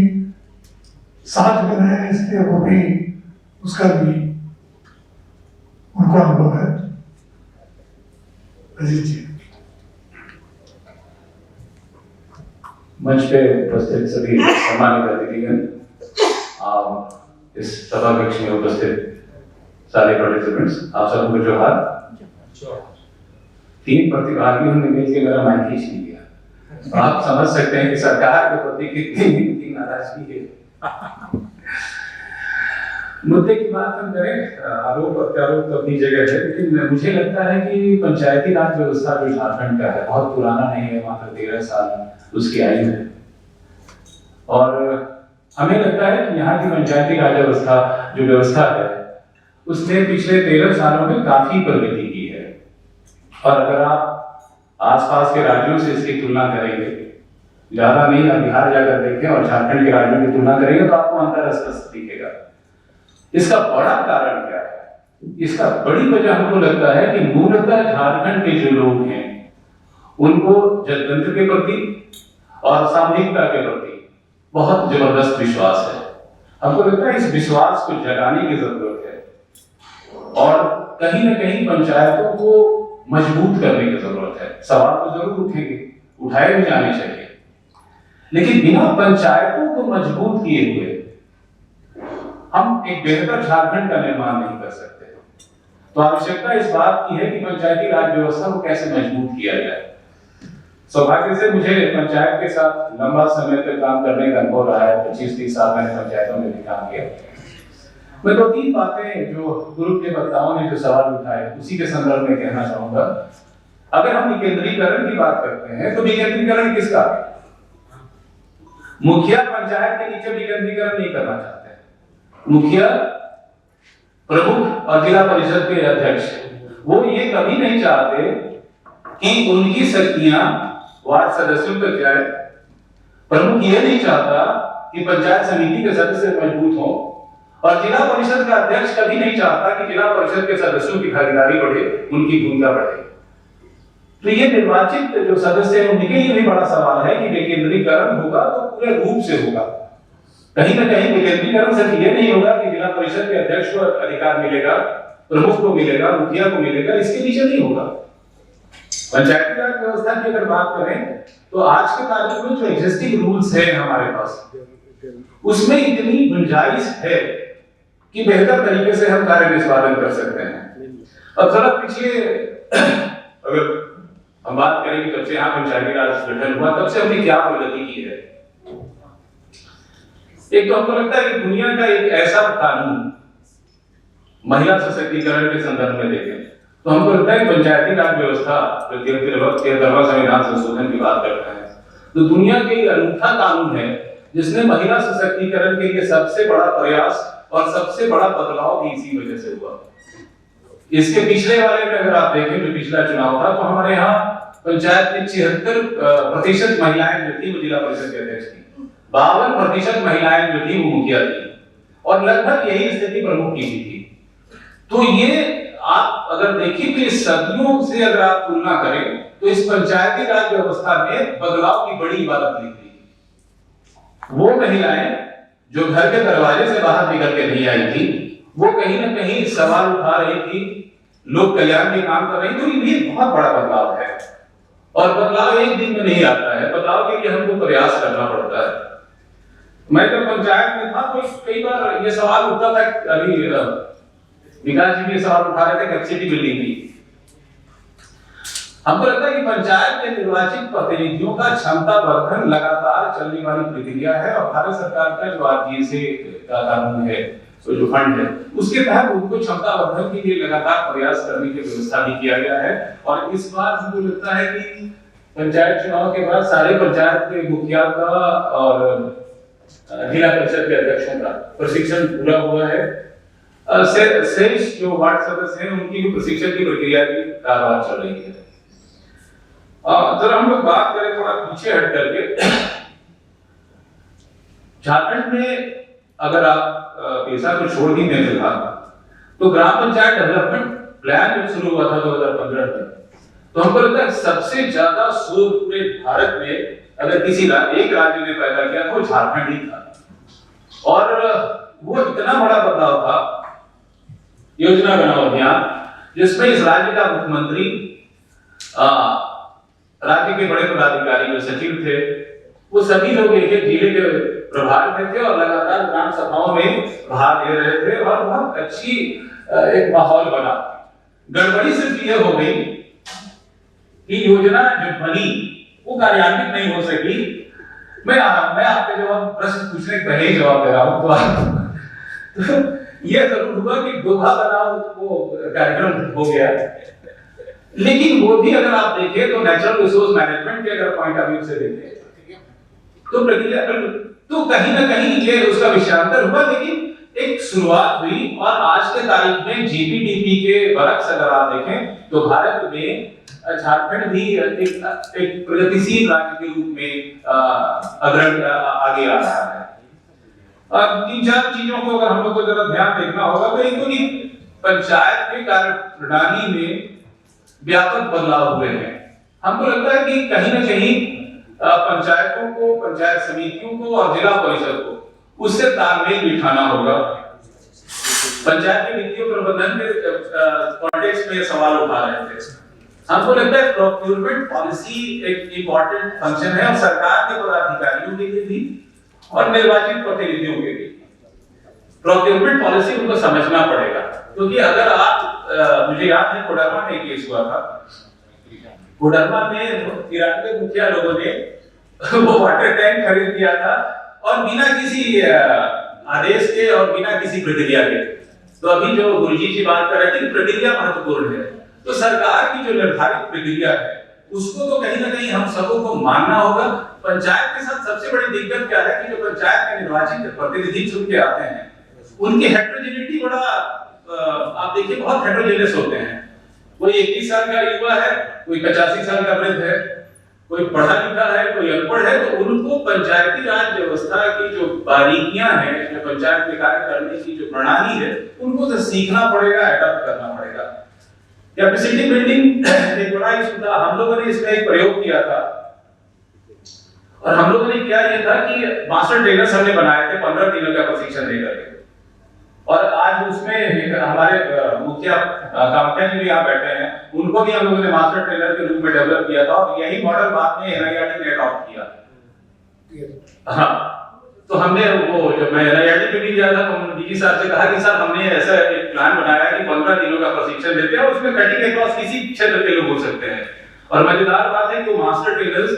साथ में रहे, इसलिए वो भी उसका भी उनको अनुभव है। अजीत जी। मंच पे उपस्थित सभी सम्मानित अतिथिगण, इस सभा कक्ष में उपस्थित सारे पार्टिसिपेंट्स, आप सबको जोहार। 3 प्रतिभागियों ने मिलकर मेरा माइक खींच लिया, तो आप समझ सकते हैं कि सरकार के प्रति कितनी नाराजगी है। मुद्दे की बात हम करें, आरोप प्रत्यारोप तो अपनी जगह है, लेकिन मुझे लगता है कि पंचायती राज व्यवस्था जो झारखंड का है बहुत पुराना नहीं है, मात्र 13 साल उसकी आयु है। और हमें लगता है कि यहाँ की पंचायती राज व्यवस्था है उसने पिछले 13 सालों में काफी प्रगति की है। और अगर आप आसपास के राज्यों से इसकी तुलना करेंगे, ज्यादा नहीं, आप बिहार जाकर देखें और झारखंड के राज्यों की तुलना करेंगे तो आपको अंतर स्पष्ट दिखेगा। इसका बड़ा कारण क्या है? इसका बड़ी वजह हमको लगता है कि मूलतः झारखंड के जो लोग हैं उनको जनतंत्र के प्रति और सामूहिकता के प्रति बहुत जबरदस्त विश्वास है। हमको लगता है इस विश्वास को जगाने की जरूरत है और कहीं ना कहीं पंचायतों को मजबूत करने की जरूरत है। सवाल तो जरूर उठेंगे, उठाए भी जाने चाहिए, लेकिन बिना पंचायतों को मजबूत किए हुए हम एक बेहतर झारखंड का निर्माण नहीं कर सकते। तो आवश्यकता इस बात की है कि पंचायती राज व्यवस्था को कैसे मजबूत किया जाए। सौभाग्य से मुझे पंचायत के साथ लंबा समय तक काम करने का अनुभव रहा है। 25-30 साल मैंने पंचायतों में भी काम किया। मैं 2-3 बातें जो पूर्व के वक्ताओं ने जो सवाल उठाए उसी के संदर्भ में कहना चाहूंगा। अगर हम विकेंद्रीकरण की बात करते हैं तो विकेंद्रीकरण किसका? मुखिया पंचायत के नीचे विकेंद्रीकरण नहीं करना चाहते। मुखिया, प्रमुख और जिला परिषद के अध्यक्ष वो ये कभी नहीं चाहते कि उनकी शक्तियां वार्ड सदस्यों तक जाए। प्रमुख ये नहीं चाहता कि पंचायत समिति के सदस्य मजबूत हों और जिला परिषद का अध्यक्ष कभी नहीं चाहता कि जिला परिषद के सदस्यों की भागीदारी बढ़े, उनकी भूमिका बढ़े। तो ये निर्वाचित जो सदस्य हैं उनके लिए भी बड़ा सवाल है कि विकेंद्रीकरण होगा तो पूरे रूप से होगा। कहीं ना कहीं विकेंद्रीकरण सिर्फ ये नहीं होगा कि जिला परिषद के अध्यक्ष को अधिकार मिलेगा, प्रमुख को मिलेगा, मुखिया को मिलेगा, इसके नीचे नहीं होगा। पंचायती राज व्यवस्था की अगर बात करें तो आज के तारीख में जो एग्जिस्टिंग रूल्स है हमारे पास उसमें इतनी गुंजाइश है कि बेहतर तरीके से हम कार्य निष्पादन कर सकते हैं। अब जरा पिछले अगर हम बात करें कि जब से यहाँ पंचायती राज गठन हुआ तब से हमने क्या प्रगति की है। एक तो हमको लगता है कि दुनिया का एक ऐसा कानून महिला सशक्तिकरण के संदर्भ में देखें तो हमको लगता है पंचायती राज व्यवस्था जो 13वां संविधान संशोधन की बात करते हैं तो दुनिया के एक अनूठा कानून है जिसने महिला सशक्तिकरण के लिए सबसे बड़ा प्रयास और सबसे बड़ा बदलाव भी इसी वजह से हुआ। इसके पिछले वाले में अगर आप देखें जो पिछला चुनाव था तो हमारे यहाँ पंचायत में 76% महिलाएं जो थी वो जिला परिषद के अध्यक्ष थी, 52% महिलाएं जो थी वो मुखिया थी और लगभग यही स्थिति प्रमुख की भी थी। तो ये आप अगर देखें कि सदियों से अगर आप तुलना करें तो इस पंचायती राज व्यवस्था में बदलाव की बड़ी इबारत दिख रही है। वो महिलाएं जो घर के दरवाजे से बाहर निकल के नहीं आई थी वो कहीं ना कहीं सवाल उठा रही थी, लोक कल्याण के काम कर रही थी। तो ये बहुत बड़ा बदलाव है और बदलाव एक दिन में नहीं आता है, बदलाव के लिए हमको प्रयास करना पड़ता है। मैं जब पंचायत में था तो कई बार ये सवाल उठता था, अभी विकास जी भी सवाल उठा रहे थे कैपेसिटी बिल्डिंग की। हमको लगता है कि पंचायत के निर्वाचित प्रतिनिधियों का क्षमता वर्धन लगातार चलने वाली प्रक्रिया है और भारत सरकार का जो आरजीएसए का कानून है तो जो फंड है उसके तहत उनको क्षमता वर्धन के लिए लगातार प्रयास करने की व्यवस्था भी किया गया है। और इस बार हमको लगता है कि पंचायत चुनाव के बाद सारे पंचायत के मुखिया का और जिला परिषद के अध्यक्षों का प्रशिक्षण पूरा हुआ है। शेष जो वार्ड सदस्य हैं उनकी भी प्रशिक्षण की प्रक्रिया की कार्रवाई चल रही है। जरा हम लोग बात करें थोड़ा पीछे हट करके, झारखंड में अगर आप पेशा को छोड़ ही दें फिलहाल तो ग्राम पंचायत डेवलपमेंट प्लान जब शुरू हुआ था 2015 में तो हमको लगता है सबसे ज्यादा शोध पूरे भारत में अगर किसी एक राज्य ने पैदा किया तो झारखंड ही था। और वो इतना बड़ा बदलाव था, योजना बनाओ अभियान, जिसमें इस राज्य का मुख्यमंत्री, राज्य के बड़े पदाधिकारी जो सचिव थे, वो सभी लोग एक एक जिले के प्रभार में थे और लगातार ग्राम सभाओं में भाग ले रहे थे और बहुत अच्छी एक माहौल बना। गड़बड़ी सिर्फ ये हो गई कि योजना जो बनी वो कार्यान्वित नहीं हो सकी। मैं आपके जवाब प्रश्न पूछने के पहले ही जवाब दे रहा हूँ, तो ये जरूर हुआ कि गोधा बनाओ वो कार्यक्रम हो गया, लेकिन वो भी अगर आप देखें तो नेचुरल रिसोर्स मैनेजमेंट के अगर पॉइंट ऑफ व्यू से देखें तो प्रक्रिया तो कहीं ना कहीं ये उसका विषयांतर हुआ, लेकिन एक शुरुआत हुई। और आज के तारीख में जीपीडीपी के बरक्स अगर आप देखें तो भारत में झारखंड भी एक प्रगतिशील राज्य के रूप में आगे आ रहा है। अब तीन चार चीजों को अगर हम लोग को जरा ध्यान देखना होगा तो एक तो कि पंचायत के कार्य प्रणाली में व्यापक बदलाव हुए हैं। हमको लगता है कि कहीं ना कहीं पंचायतों को, पंचायत समितियों को और जिला परिषद को उससे तालमेल बिठाना होगा। पंचायत के वित्तीय प्रबंधन के कॉन्टेक्स्ट में सवाल उठा रहे थे। हमको लगता है प्रोक्योरमेंट पॉलिसी एक इंपॉर्टेंट फंक्शन है और सरकार के पदाधिकारियों के लिए भी और निर्वाचित प्रतिनिधियों के लिए प्रोक्योरमेंट पॉलिसी उनको समझना पड़ेगा। क्योंकि अगर आप मुझे याद है कोडरमा में केस हुआ था, कोडरमा में 93 मुखिया लोगों ने वो वाटर टैंक खरीद दिया था और बिना किसी आदेश के और बिना किसी प्रक्रिया के। तो अभी जो गुरुजी जी बात कर रहे थे कि प्रक्रिया महत्वपूर्ण है, तो सरकार की जो निर्धारित प्रक्रिया है उसको तो कहीं ना कहीं हम सबों को मानना होगा। पंचायत के साथ सबसे बड़ी दिक्कत क्या है कि जो पंचायत के निर्वाचित प्रतिनिधि चुन के आते हैं उनकी हेट्रोजेनिटी बड़ा आप देखिए बहुत हेट्रोजेनियस होते हैं। कोई 21 साल का युवा है, कोई 85 साल का वृद्ध है, कोई पढ़ा लिखा है, कोई अनपढ़ है, तो उनको पंचायती राज व्यवस्था की जो बारीकियां हैं, जो पंचायत में कार्य करने की जो प्रणाली है, उनको तो सीखना पड़ेगा, एडॉप्ट करना पड़ेगा। कैपेसिटी बिल्डिंग एक बड़ा इशू था। हम लोगों ने इसमें एक प्रयोग किया था और हम लोगों ने क्या ये था कि मास्टर ट्रेनर्स हमने बनाए थे 15 दिनों का प्रशिक्षण देकर के, और आज उसमें हमारे मुखिया कामख्या जी भी यहाँ बैठे हैं, उनको भी हम लोगों ने मास्टर ट्रेनर के रूप में डेवलप किया था और यही मॉडल बाद में एनआईआरटी ने अडॉप्ट किया। हाँ, तो हमने वो जब मैं एनआईआरटी पे भी गया था तो डीजी साहब से कहा कि सर हमने ऐसा एक प्लान बनाया कि 15 दिनों का प्रशिक्षण देते हैं और उसमें कटिंग अक्रॉस किसी क्षेत्र के लोग हो सकते हैं। और मजेदार बात है कि मास्टर ट्रेनर्स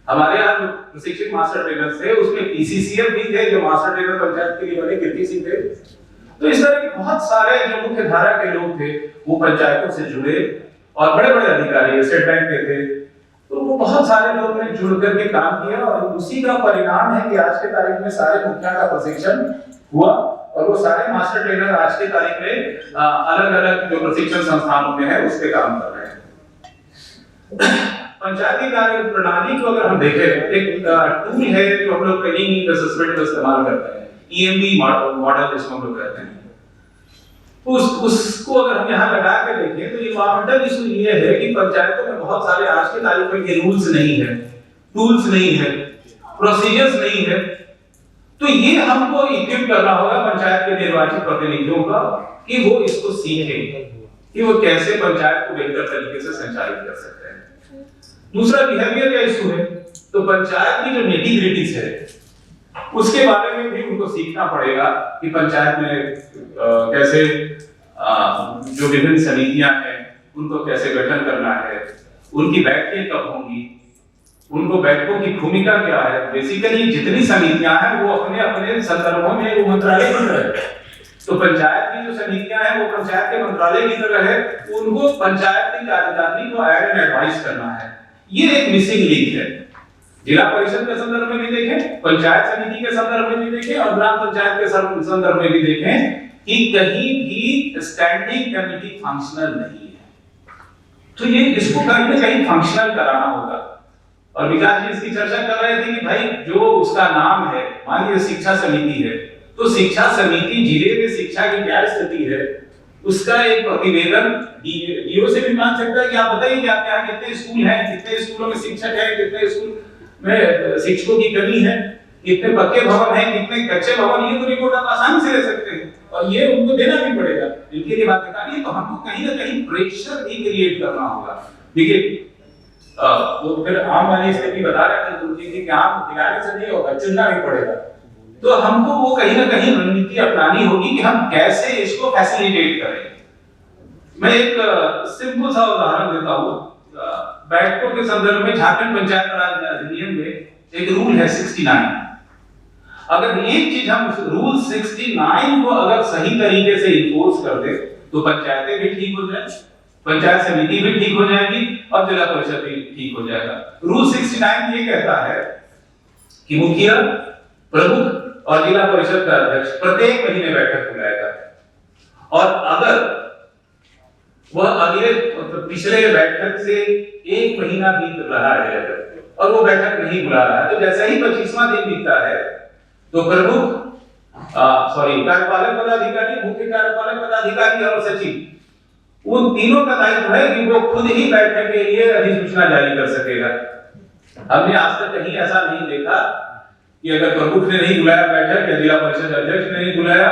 हमारे यहाँ प्रशिक्षित मास्टर ट्रेनर्स थे, उसमें पीसीसीएफ भी थे जो मास्टर ट्रेनर पंचायत के लिए बने, कीर्ति सिंह थे। तो इस तरह के बहुत सारे जो मुख्य धारा के लोग थे वो पंचायतों से जुड़े और बड़े बड़े अधिकारी स्टेट बैंक के थे, तो वो बहुत सारे लोग ने जुड़ करके काम किया और उसी का परिणाम है कि आज के तारीख में सारे मुखिया का प्रशिक्षण हुआ और वो सारे मास्टर ट्रेनर आज के तारीख में अलग अलग जो प्रशिक्षण संस्थानों में है उस पे काम कर रहे हैं। पंचायती कार्य प्रणाली को अगर हम देखें, एक टूल है जो हम लोग ट्रेनिंग असेसमेंट में इस्तेमाल करते हैं, ईएमबी मॉडल जिसको हम लोग कहते हैं। उसको अगर हम यहाँ लगा के देखें तो इन्वायरमेंटल इशू ये है कि पंचायतों में बहुत सारे आज के तारीख में रूल्स नहीं है, टूल्स नहीं है, प्रोसीजर्स नहीं है। तो ये हमको इक्विप करना होगा पंचायत के निर्वाचित प्रतिनिधियों का कि वो इसको सीखें कि वो कैसे पंचायत को बेहतर तरीके से संचालित कर सकते हैं। दूसरा बिहेवियर का इशू है, तो पंचायत की जो नेटिग्रिटीज है उसके बारे में भी उनको सीखना पड़ेगा कि पंचायत में कैसे जो विभिन्न समितियां हैं उनको कैसे गठन करना है, उनकी बैठकें कब होंगी, उनको बैठकों की भूमिका क्या है। बेसिकली जितनी समितियां हैं वो अपने अपने संदर्भों में वो मंत्रालय बन रहे हैं, तो पंचायत की जो समितियां हैं वो पंचायत के मंत्रालय की तरह है, उनको पंचायत की कार्यकारिणी को एड एंड एडवाइस करना है। ये एक मिसिंग लिंक है। जिला परिषद के संदर्भ में भी देखें, पंचायत समिति के संदर्भ में भी देखें और ग्राम पंचायत के संदर्भ में भी देखें कि कहीं भी स्टैंडिंग कमेटी फंक्शनल नहीं है। तो ये इसको कहीं ना कहीं फंक्शनल कराना होगा। और विकास जी इसकी चर्चा कर रहे थे कि भाई जो उसका नाम है, मान लीजिए शिक्षा समिति है, तो शिक्षा समिति जिले में शिक्षा की क्या स्थिति है उसका एक प्रतिवेदन डीओ से भी मांग सकता है कि आप बताइए कि आपके यहाँ कितने स्कूल हैं, कितने स्कूलों में शिक्षक है, कितने स्कूल में शिक्षकों की कमी है, कितने पक्के भवन हैं, कितने कच्चे भवन, ये तो रिपोर्ट आप आसानी से ले सकते हैं और ये उनको देना भी पड़ेगा। इनके लिए बाध्यकारी है, तो हमको कहीं ना कहीं प्रेशर भी क्रिएट करना होगा। देखिए वो फिर आम वाली स्थिति बता रहे थे तुर्की की कि आप खिलाने से नहीं होगा, चुनना भी पड़ेगा। तो हमको वो कहीं ना कहीं रणनीति अपनानी होगी कि हम कैसे इसको फैसिलिटेट करें। मैं एक सिंपल सा उदाहरण देता हूँ। बैठकों के संदर्भ में झारखंड पंचायत राज अधिनियम में एक रूल है 69। अगर एक चीज हम रूल 69 को अगर सही तरीके से इन्फोर्स कर दे तो पंचायतें भी ठीक हो जाए, पंचायत समिति भी ठीक हो जाएगी और जिला परिषद भी ठीक हो जाएगा। रूल 69 ये कहता है कि मुखिया, प्रमुख और जिला परिषद का अध्यक्ष प्रत्येक महीने बैठक बुलाएगा और अगर वह अगले पिछले बैठक से 1 महीना बीत रहा है और वो बैठक नहीं बुला रहा है, तो जैसे ही 25वां दिन बीतता है तो प्रमुख कार्यपालक पदाधिकारी, मुख्य कार्यपालक पदाधिकारी और सचिव, उन तीनों का दायित्व है कि वो खुद ही बैठक के लिए अधिसूचना जारी कर सकेगा। हमने आज तक कहीं ऐसा नहीं देखा कि अगर प्रमुख ने नहीं बुलाया बैठक या जिला परिषद अध्यक्ष ने नहीं बुलाया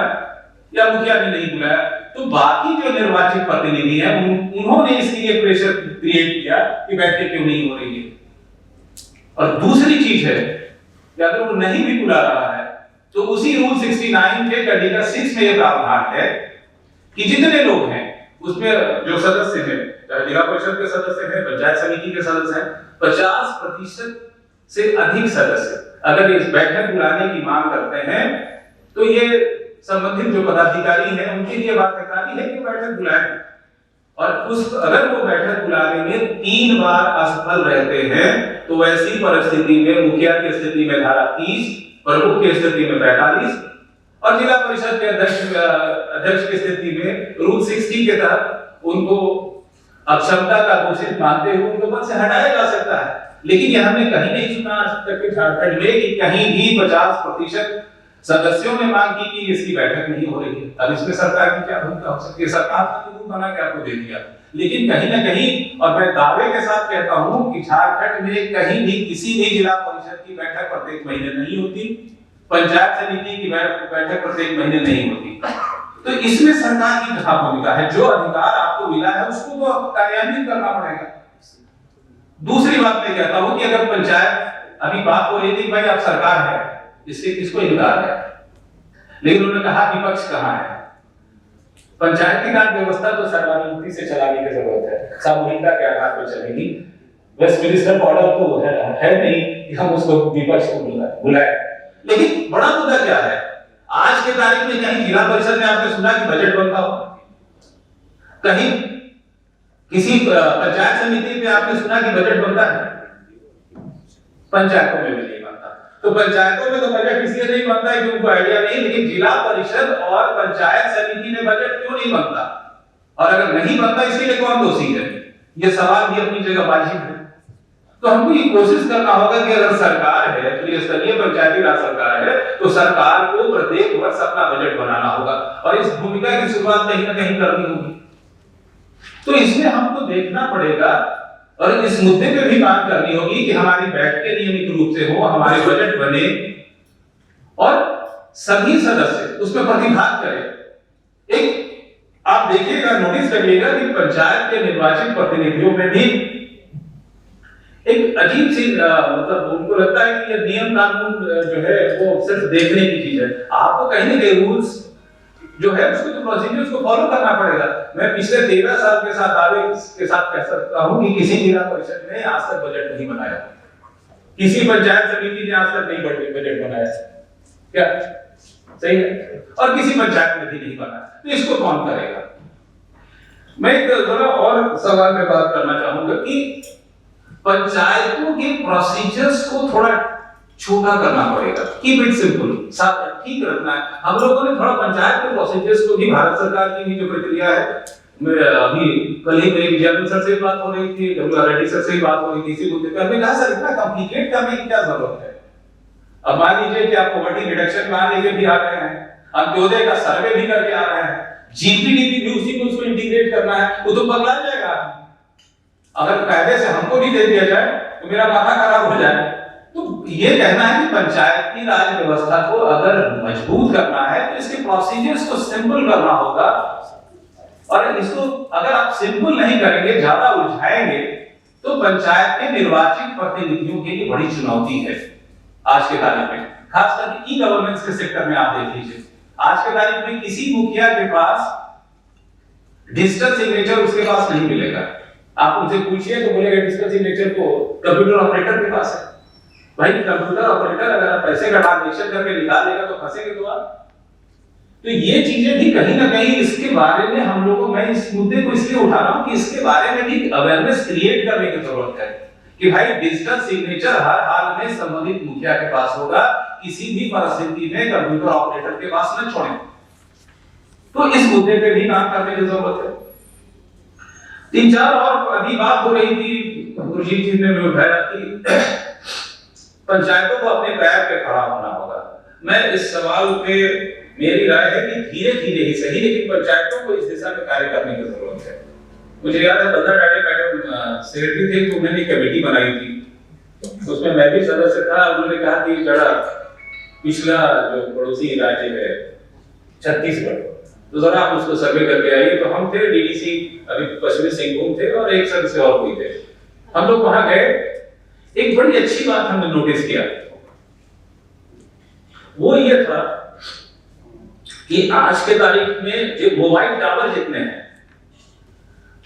या मुखिया ने नहीं बुलाया तो बाकी जो निर्वाचित प्रतिनिधि हैं उन्होंने इसके लिए प्रेशर क्रिएट किया कि बैठक क्यों नहीं हो रही है। और दूसरी चीज है कि अगर वो नहीं भी बुला रहा है तो उसी रूल 69 के कंडीशन 6 में ये प्रावधान है कि जितने लोग हैं उसमें जो सदस्य हैं, चाहे जिला परिषद के सदस्य हैं, पंचायत समिति के सदस्य हैं, 50% से अधिक सदस्य अगर इस बैठक बुलाने की मांग करते हैं तो ये संबंधित जो पदाधिकारी हैं उनके लिए बाध्यकारी है कि बैठक बुलाएं। और उस अगर वो बैठक बुलाने में 3 बार असफल रहते हैं तो ऐसी परिस्थिति में मुखिया की स्थिति में धारा 30, प्रमुख की स्थिति में 45 और जिला परिषद के अध्यक्ष की स्थिति में रूल 60 के तहत उनको अक्षमता का दोषित मानते हुए उनको पद से हटाया जा सकता है। लेकिन यह हमने कहीं नहीं सुना आज तक के झारखंड में कि कहीं भी 50% सदस्यों ने मांग की कि इसकी बैठक नहीं हो रही है। अब इसमें सरकार की क्या भूमिका हो सकती है? सरकार का तो बना के आपको दे दिया, लेकिन कहीं ना कहीं, और मैं दावे के साथ कहता हूं कि झारखंड में कहीं भी किसी भी जिला परिषद की बैठक प्रत्येक महीने नहीं होती, पंचायत समिति की बैठक प्रत्येक महीने नहीं होती। तो इसमें सरकार की कहां भूमिका है? जो अधिकार आपको मिला है उसको तो कार्यान्वित करना पड़ेगा। दूसरी बात मैं कहता हूं कि अगर पंचायत, अभी बात हो रही थी भाई आप सरकार है, इससे किसको इनकार है, लेकिन उन्होंने कहा विपक्ष कहां है। पंचायती राज व्यवस्था तो सर्वानुमति से चलाने की जरूरत है, सामूहिकता के आधार पर चलेगी। वेस्टमिनिस्टर मॉडल तो है नहीं कि हम उसको विपक्ष को बुलाए। लेकिन बड़ा मुद्दा क्या है, आज के तारीख में कहीं जिला परिषद में आपने सुना कि बजट बनता हो, कहीं किसी पंचायत समिति में आपने सुना कि बजट बनता है? पंचायतों में भी नहीं बनता। तो पंचायतों में तो बजट इसलिए नहीं बनता है कि उनको आइडिया नहीं, लेकिन जिला परिषद और पंचायत समिति में बजट क्यों नहीं बनता? और अगर नहीं बनता इसलिए कौन दोषी है? ये सवाल भी अपनी जगह वाजिब है। तो हमको ये कोशिश करना होगा कि अगर सरकार है, त्रिस्तरीय पंचायती राज सरकार है, तो सरकार को प्रत्येक वर्ष अपना बजट बनाना होगा और इस भूमिका की शुरुआत कहीं ना कहीं करनी होगी। तो इसमें हमको देखना पड़ेगा और इस मुद्दे पे भी बात करनी होगी कि हमारी बैठकें नियमित रूप से हो, हमारे बजट बने और सभी सदस्य उसमें प्रतिभाग करें। एक आप देखिएगा, नोटिस करिएगा कि पंचायत के निर्वाचित प्रतिनिधियों में भी एक अजीब सी मतलब उनको लगता है कि ये नियम कानून जो है वो सिर्फ देखने की चीज है। आपको कहीं ना कहीं रूल्स जो है उसको तो प्रोसीजर्स को फॉलो करना पड़ेगा। मैं पिछले 13 साल के साथ दावे के साथ कह सकता हूं कि किसी जिला परिषद ने आज तक बजट नहीं बनाया, किसी पंचायत समिति ने आज तक नहीं बजट बनाया, क्या सही है? और किसी पंचायत में भी नहीं बना, तो इसको कौन करेगा? मैं एक जरा और सवाल पे बात करना चाहूंगा कि पंचायतों के प्रोसीजर्स को थोड़ा छोटा करना पड़ेगा, कीप इट सिंपल, ठीक रखना है। हम लोगों ने थोड़ा पंचायत के प्रोसीजर्स को भी, भारत सरकार की भी जो प्रक्रिया है, अभी कल ही मेरी विजयन सर से बात हो रही थी, डब्ल्यूआरडी सर से बात हो रही थी इसी मुद्दे पर। हमने कहा सर इतना कॉम्प्लिकेट करने की क्या जरूरत है? अब मान लीजिए कि आप पॉवर्टी रिडक्शन मान लीजिए भी आ रहे हैं, अंत्योदय का सर्वे भी करके आ रहे हैं, जीपीडीपी भी उसी में उसको इंटीग्रेट करना है, वो तो पगला जाएगा। अगर कायदे से हमको भी दे दिया जाए तो मेरा माथा खराब हो जाए। तो ये कहना है कि पंचायती राज व्यवस्था को अगर मजबूत करना है तो इसके प्रोसीजर्स को सिंपल करना होगा, और इसको अगर आप सिंपल नहीं करेंगे, ज्यादा उलझाएंगे, तो पंचायत के निर्वाचित प्रतिनिधियों के लिए बड़ी चुनौती है आज के तारीख में। खास करके ई गवर्नेंस के सेक्टर में आप देख लीजिए, आज के तारीख में किसी मुखिया के पास डिजिटल सिग्नेचर उसके पास नहीं मिलेगा। आप उनसे पूछिए तो बोलेगा डिजिटल सिग्नेचर तो कंप्यूटर ऑपरेटर के पास है। भाई कंप्यूटर ऑपरेटर अगर आप पैसे का ट्रांजैक्शन करके निकाल लेगा तो फंसेंगे तो आप। तो ये चीजें भी कहीं ना कहीं इसके बारे में हम लोगों, मैं इस मुद्दे को इसलिए उठा रहा हूं कि इसके बारे में भी अवेयरनेस क्रिएट करने की जरूरत है कि भाई डिजिटल सिग्नेचर हर हाल में संबंधित मुखिया के पास होगा, किसी भी परिस्थिति में कंप्यूटर ऑपरेटर के पास न छोड़ें। तो इस मुद्दे पे भी काम करने की जरूरत है। 3-4 और अभी बात हो रही थी, गुरजीत जी ने उठाया कि पंचायतों को अपने पैर पे खड़ा होना होगा। मैं इस सवाल पे मेरी राय है कि धीरे धीरे ही सही, लेकिन पंचायतों को इस दिशा में कार्य करने की जरूरत है। मुझे याद है बंदा डाडे मैडम सेक्रेटरी थे तो उन्होंने कमेटी बनाई थी, उसमें मैं भी सदस्य था। उन्होंने कहा कि जरा पिछला जो पड़ोसी राज्य है छत्तीसगढ़, तो जरा आप उसको सर्वे करके आइए। तो हम थे डीडीसी अभी पश्चिमी सिंहभूम थे और एक सदस्य और कोई थे। हम लोग वहां गए, एक बड़ी अच्छी बात हमने नोटिस किया, वो ये था कि आज के तारीख में जो मोबाइल टावर जितने हैं,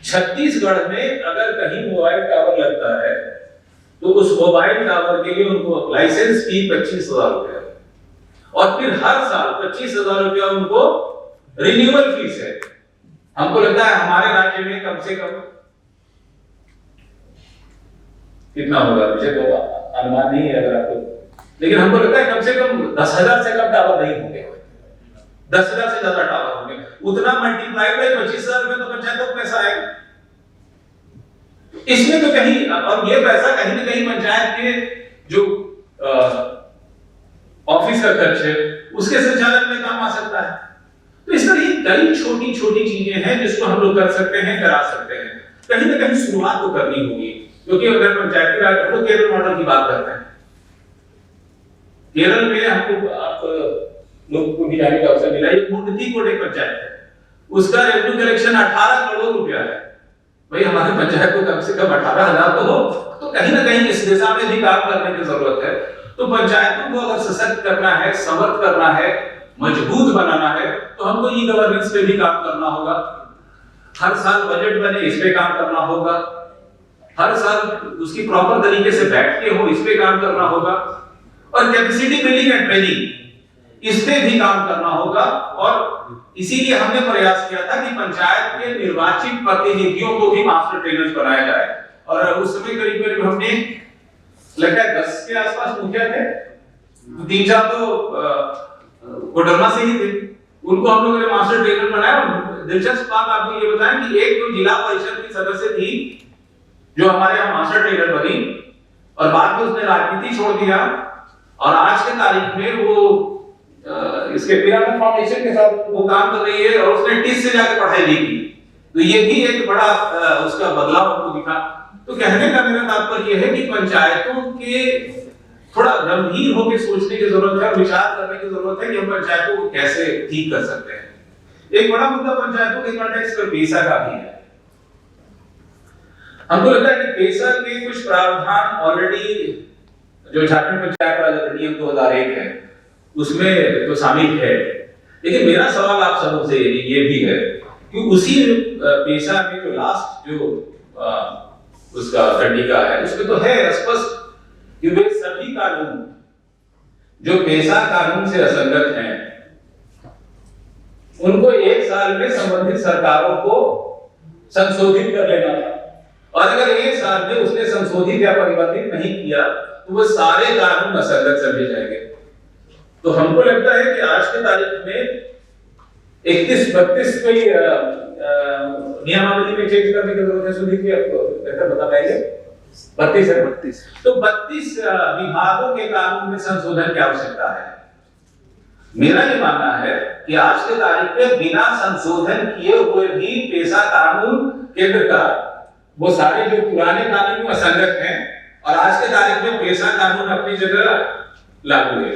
छत्तीसगढ़ में अगर कहीं मोबाइल टावर लगता है तो उस मोबाइल टावर के लिए उनको लाइसेंस फी 25,000 रुपया, और फिर हर साल 25,000 रुपया उनको रिन्यूअल फीस है। हमको लगता है हमारे राज्य में कम से कम कितना होगा, मुझे तो अनुमान नहीं है अगर आपको, लेकिन हमको लगता है कम से कम 10,000 से कम टावर नहीं होंगे, 10,000 से ज्यादा टावर होंगे। उतना मल्टीप्लाई बाय 25,000 रुपए तो पंचायतों को पैसा आएगा इसमें तो कहीं, और ये पैसा कहीं ना कहीं पंचायत के जो ऑफिस का खर्च है उसके संचालन में काम आ सकता है। तो इस तरह कई छोटी छोटी चीजें हैं जिसको हम लोग कर सकते हैं, करा सकते हैं। कहीं ना कहीं शुरुआत तो करनी होगी, क्योंकि अगर पंचायती राज, हम लोग केरल मॉडल की बात करते हैं, केरल में हमको आप लोग को भी जाने का अवसर मिला, एक मुंडती कोट एक पंचायत है, उसका रेवेन्यू कलेक्शन 18 करोड़ रुपया है। भाई हमारे पंचायत को कम से कम 18,000 तो हो, तो कहीं ना कहीं इस दिशा में भी काम करने की जरूरत है। तो पंचायतों को अगर सशक्त करना है, समर्थ करना है, मजबूत बनाना है, तो हमको ई गवर्नेंस पे भी काम करना होगा। हर साल बजट बने, इस पे काम करना होगा। हर साल उसकी प्रॉपर तरीके से बैठ के हो, इस पे काम करना होगा। और कैपेसिटी बिल्डिंग एंड ट्रेनिंग, इस पे भी काम करना होगा। और इसीलिए हमने प्रयास किया था कि पंचायत के निर्वाचित प्रतिनिधियों को भी मास्टर ट्रेनर्स बनाया जाए। और उस समय करीब करीब हमने लगता है 10 के आसपास मुखिया थे, 3-4 तो कोडरमा से ही थे, उनको हम लोगों ने मास्टर ट्रेनर बनाया। दिलचस्प बात आपको ये बताएं कि एक तो जिला परिषद की सदस्य थी जो हमारे यहाँ मास्टर ट्रेनर बनी, और बाद में उसने राजनीति छोड़ दिया, और आज के तारीख में वो इसके पिरामिड फाउंडेशन के साथ वो काम कर रही है, और उसने टिस से जाकर पढ़ाई भी की। तो ये भी एक बड़ा उसका बदलाव हमको दिखा। तो कहने का मेरा तात्पर्य है कि पंचायतों के थोड़ा गंभीर होकर सोचने की जरूरत है, विचार करने की जरूरत है कि हम पंचायतों को कैसे ठीक कर सकते हैं। एक बड़ा मुद्दा पंचायतों के कॉन्टेक्स्ट में पैसा का भी है। हमको लगता है कि पैसा के कुछ प्रावधान ऑलरेडी जो झारखंड पंचायत राज अधिनियम 2001 है उसमें तो शामिल है, लेकिन मेरा सवाल आप सबों से ये भी है कि उसी पैसा में जो लास्ट जो उसका खंडिका है उसमें तो है स्पष्ट कि वे सभी कानून जो पैसा कानून से असंगत हैं उनको 1 साल में संबंधित सरकारों को संशोधित कर लेना था, और अगर 1 साल में उसने संशोधित या परिवर्तित नहीं किया तो वो सारे कानून असंगत समझे जाएंगे। तो हमको लगता है कि आज के तारीख में 31-32 कोई नियमावली में चेंज करने की जरूरत है। सुधीर जी आपको बेहतर बता पाएंगे। 32 है, 32 तो 32 विभागों के कानून में संशोधन की आवश्यकता है। मेरा ये मानना है कि आज के तारीख में बिना संशोधन किए हुए भी पैसा कानून केंद्र का वो सारे जो पुराने कानून असंगत हैं और आज के तारीख में पेशा कानून अपनी जगह लागू है।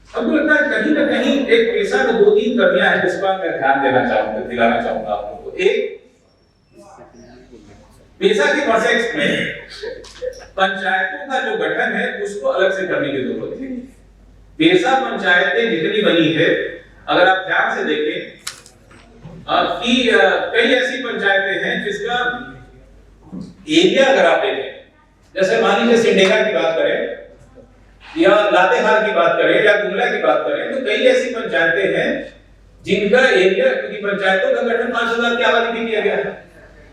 हमको लगता है कहीं ना कहीं एक पेशा को 2-3 कमियां हैं जिस पर मैं ध्यान दिलाना चाहूंगा आप लोगों को। एक, पेशा के कॉन्टेक्स्ट में पंचायतों का जो गठन है उसको अलग से करने की जरूरत है। पेशा पंचायतें जितनी बनी है, अगर आप ध्यान से देखें कि कई ऐसी पंचायतें हैं जिसका एरिया अगर आप देखें, जैसे मान लीजिए सिमडेगा की बात करें या लातेहार की बात करें या गुमला की बात करें, तो कई ऐसी पंचायतें हैं जिनका एरिया, क्योंकि पंचायतों का गठन 5000 की आबादी में किया गया है।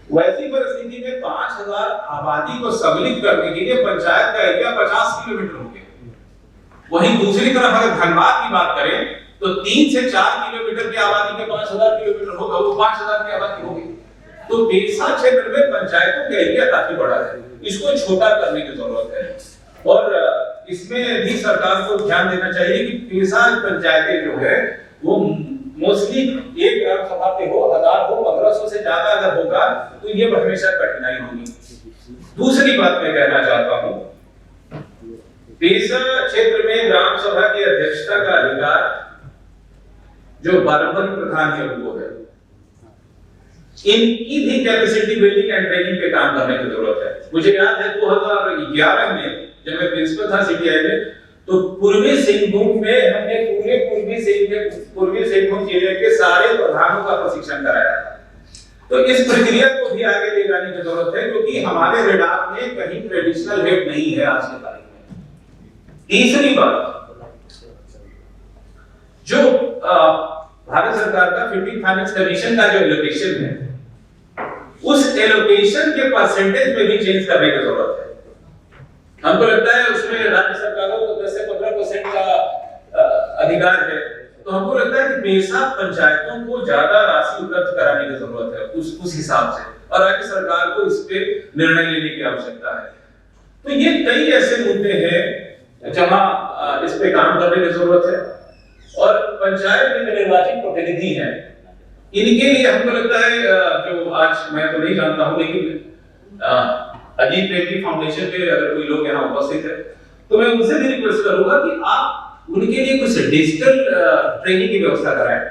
वैसी परिस्थिति में 5000 आबादी को सम्मिलित करने के लिए पंचायत का एरिया 50 किलोमीटर हो गया। वहीं दूसरी तरफ अगर धनबाद की बात करें तो 3 से 4 किलोमीटर की आबादी के 5000 किलोमीटर होगा, वो 5000 की आबादी होगी। तो पेशा क्षेत्र में पंचायतों का एरिया काफी बड़ा है, इसको छोटा करने की जरूरत है। और इसमें भी सरकार को ध्यान देना चाहिए कि पेशा पंचायतें जो है वो मोस्टली एक ग्राम सभा पे हो, 1000 हो, 1500 से ज्यादा अगर होगा तो ये हमेशा कठिनाई होगी। दूसरी बात मैं कहना चाहता हूं, पेशा क्षेत्र में ग्राम सभा की अध्यक्षता का अधिकार जो पारंपरिक प्रधान है उनको है, इनकी भी कैपेसिटी बिल्डिंग एंड ट्रेनिंग पे काम करने की जरूरत है। मुझे याद है 2011 में जब मैं प्रिंसिपल था सीटीआई में, तो पूर्वी सिंहभूम में हमने पूरे पूर्वी सिंहभूम जिले के सारे प्रधानों का प्रशिक्षण कराया था। तो इस प्रक्रिया को भी आगे ले जाने की जरूरत है, क्योंकि हमारे रेडार में कहीं ट्रेडिशनल हेड नहीं है आज के तारीख में। तीसरी बात, जो भारत सरकार का 15 फाइनेंस कमीशन का जो एलोकेशन है, उस एलोकेशन के परसेंटेज में भी चेंज करने की जरूरत है। हमको लगता है उसमें राज्य सरकारों को 10 से 15% का अधिकार है, तो हमको लगता है कि पेशा पंचायतों को ज्यादा राशि उपलब्ध कराने की जरूरत है उस हिसाब से, और राज्य सरकार को इस पे निर्णय लेने की आवश्यकता है। तो ये कई ऐसे मुद्दे हैं जहां इस पे काम करने की जरूरत है। और पंचायत में जो निर्वाचित प्रतिनिधि हैं, इनके लिए हमको लगता है, जो आज मैं तो नहीं जानता हूं, लेकिन अजीत प्रेमजी फाउंडेशन के अगर कोई लोग यहाँ उपस्थित है तो मैं उनसे भी रिक्वेस्ट करूंगा कि आप उनके लिए कुछ डिजिटल ट्रेनिंग की व्यवस्था कराएं,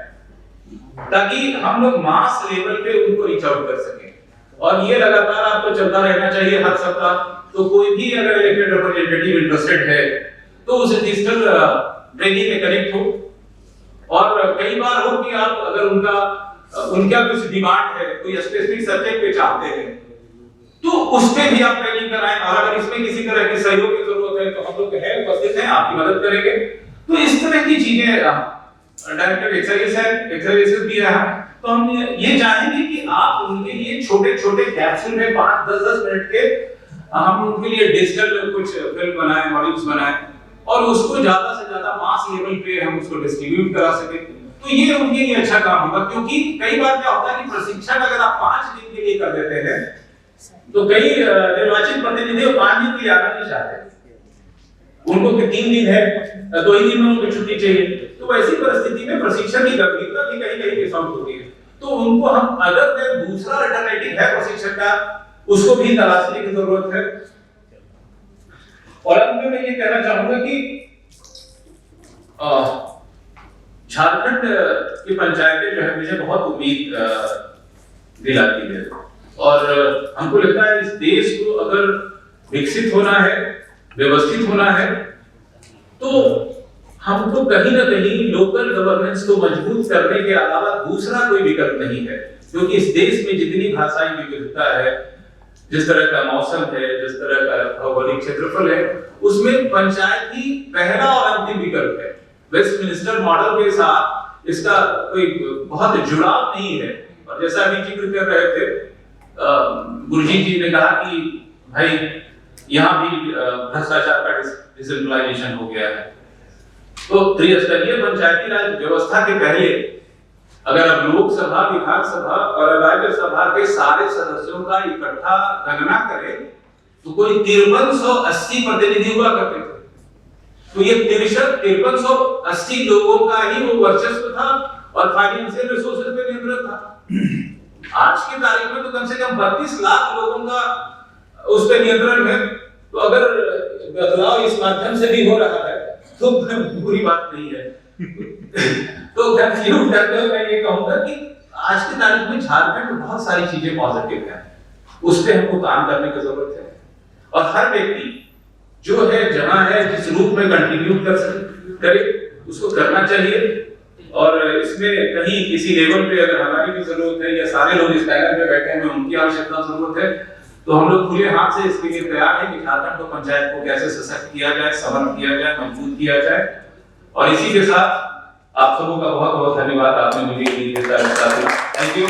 ताकि हम लोग मास लेवल पे उनको रीच आउट कर सकें। और ये लगातार आपको चलता रहना चाहिए हर सप्ताह। तो कोई भी अगर इलेक्टेड रिप्रेजेंटेटिव इंटरेस्टेड है तो उस डिजिटल ट्रेनिंग में कनेक्ट हो। और कई बार हो कि आप अगर उनका कुछ डिमांड है, कोई स्पेसिफिक सब्जेक्ट पे चाहते हैं, तो उस पे भी आप ट्रेनिंग कराएं। और अगर इसमें किसी तरह के सहयोग की जरूरत है तो हम लोग हैं, उपस्थित हैं, आपकी मदद करेंगे। तो इस तरह की चीजें डायरेक्टर एक्सरसाइजेस भी है, तो हम ये चाहेंगे कि आप उनके लिए छोटे-छोटे कैप्सूल में 5-10 मिनट के हम उनके लिए डिजिटल कुछ फिल्म बनाएं, मॉड्यूल्स बनाएं, और उसको ज्यादा से ज्यादा मास लेवल पे हम उसको डिस्ट्रीब्यूट करा सकें। तो ये उनके लिए अच्छा काम होगा, क्योंकि कई बार क्या होता है कि प्रशिक्षण अगर आप 5 दिन के लिए कर देते हैं तो कई निर्वाचित प्रतिनिधि 5 दिन के लिए आना नहीं चाहते, उनको 3 दिन है, 2 ही दिन में उनको छुट्टी चाहिए। तो वैसी परिस्थिति में प्रशिक्षण की गंभीरता भी कहीं कहीं मिस आउट होती है। तो उनको हम अगर दूसरा अल्टरनेटिव है प्रशिक्षण का, उसको भी तलाशने की जरूरत है। और अंत में मैं ये कहना चाहूंगा कि झारखंड की पंचायतें जो है मुझे बहुत उम्मीद दिलाती है। और हमको लगता है इस देश को अगर विकसित होना है, व्यवस्थित होना है, तो हमको कहीं ना कहीं लोकल गवर्नेंस को मजबूत करने के अलावा दूसरा कोई विकल्प नहीं है। क्योंकि इस देश में जितनी भाषाई विविधता है, जिस तरह का मौसम है, जिस तरह का भौगोलिक क्षेत्रफल है, उसमें पंचायत ही पहला और अंतिम विकल्प है। वेस्टमिनिस्टर मॉडल के साथ इसका कोई बहुत जुड़ाव नहीं है। और जैसा अभी जिक्र कर रहे थे गुरुजी जी ने कहा कि भाई यहाँ भी भ्रष्टाचार का डिसेंट्रलाइजेशन हो गया है। तो त्रिस्तरीय पंचायती राज व्यवस्था के पहले अगर अब लोकसभा, विधानसभा और राज्यसभा के सारे सदस्यों का इकट्ठा गणना करें तो कोई 5380 प्रतिनिधि हुआ करते थे। तो ये 5380 लोगों का ही वो वर्चस्व था और फाइनेंशियल रिसोर्सेज पे नियंत्रण था। आज की तारीख में तो कम से कम 32 लाख लोगों का उस पे नियंत्रण है। तो अगर बदलाव इस माध्यम से भी हो रहा है तो बुरी बात नहीं है। तो कंक्लूड करते हुए मैं ये कहूंगा कि आज की तारीख में झारखंड में बहुत सारी चीजें पॉजिटिव हैं, उस पर हमको काम करने की जरूरत है। और हर व्यक्ति जो है जहां है जिस रूप में कंट्रीब्यूट करे उसको करना चाहिए। और इसमें कहीं किसी लेवल पे अगर हमारी भी जरूरत है या सारे लोग इस पैनल पे बैठे हैं उनकी आवश्यकता जरूरत है, तो हम लोग खुले हाथ से इसके लिए तैयार हैं कि झारखंड को पंचायत को कैसे सशक्त किया जाए, सबल किया जाए, मजबूत किया जाए। और इसी के साथ आप सबों का बहुत बहुत धन्यवाद, आपने मुझे थैंक यू।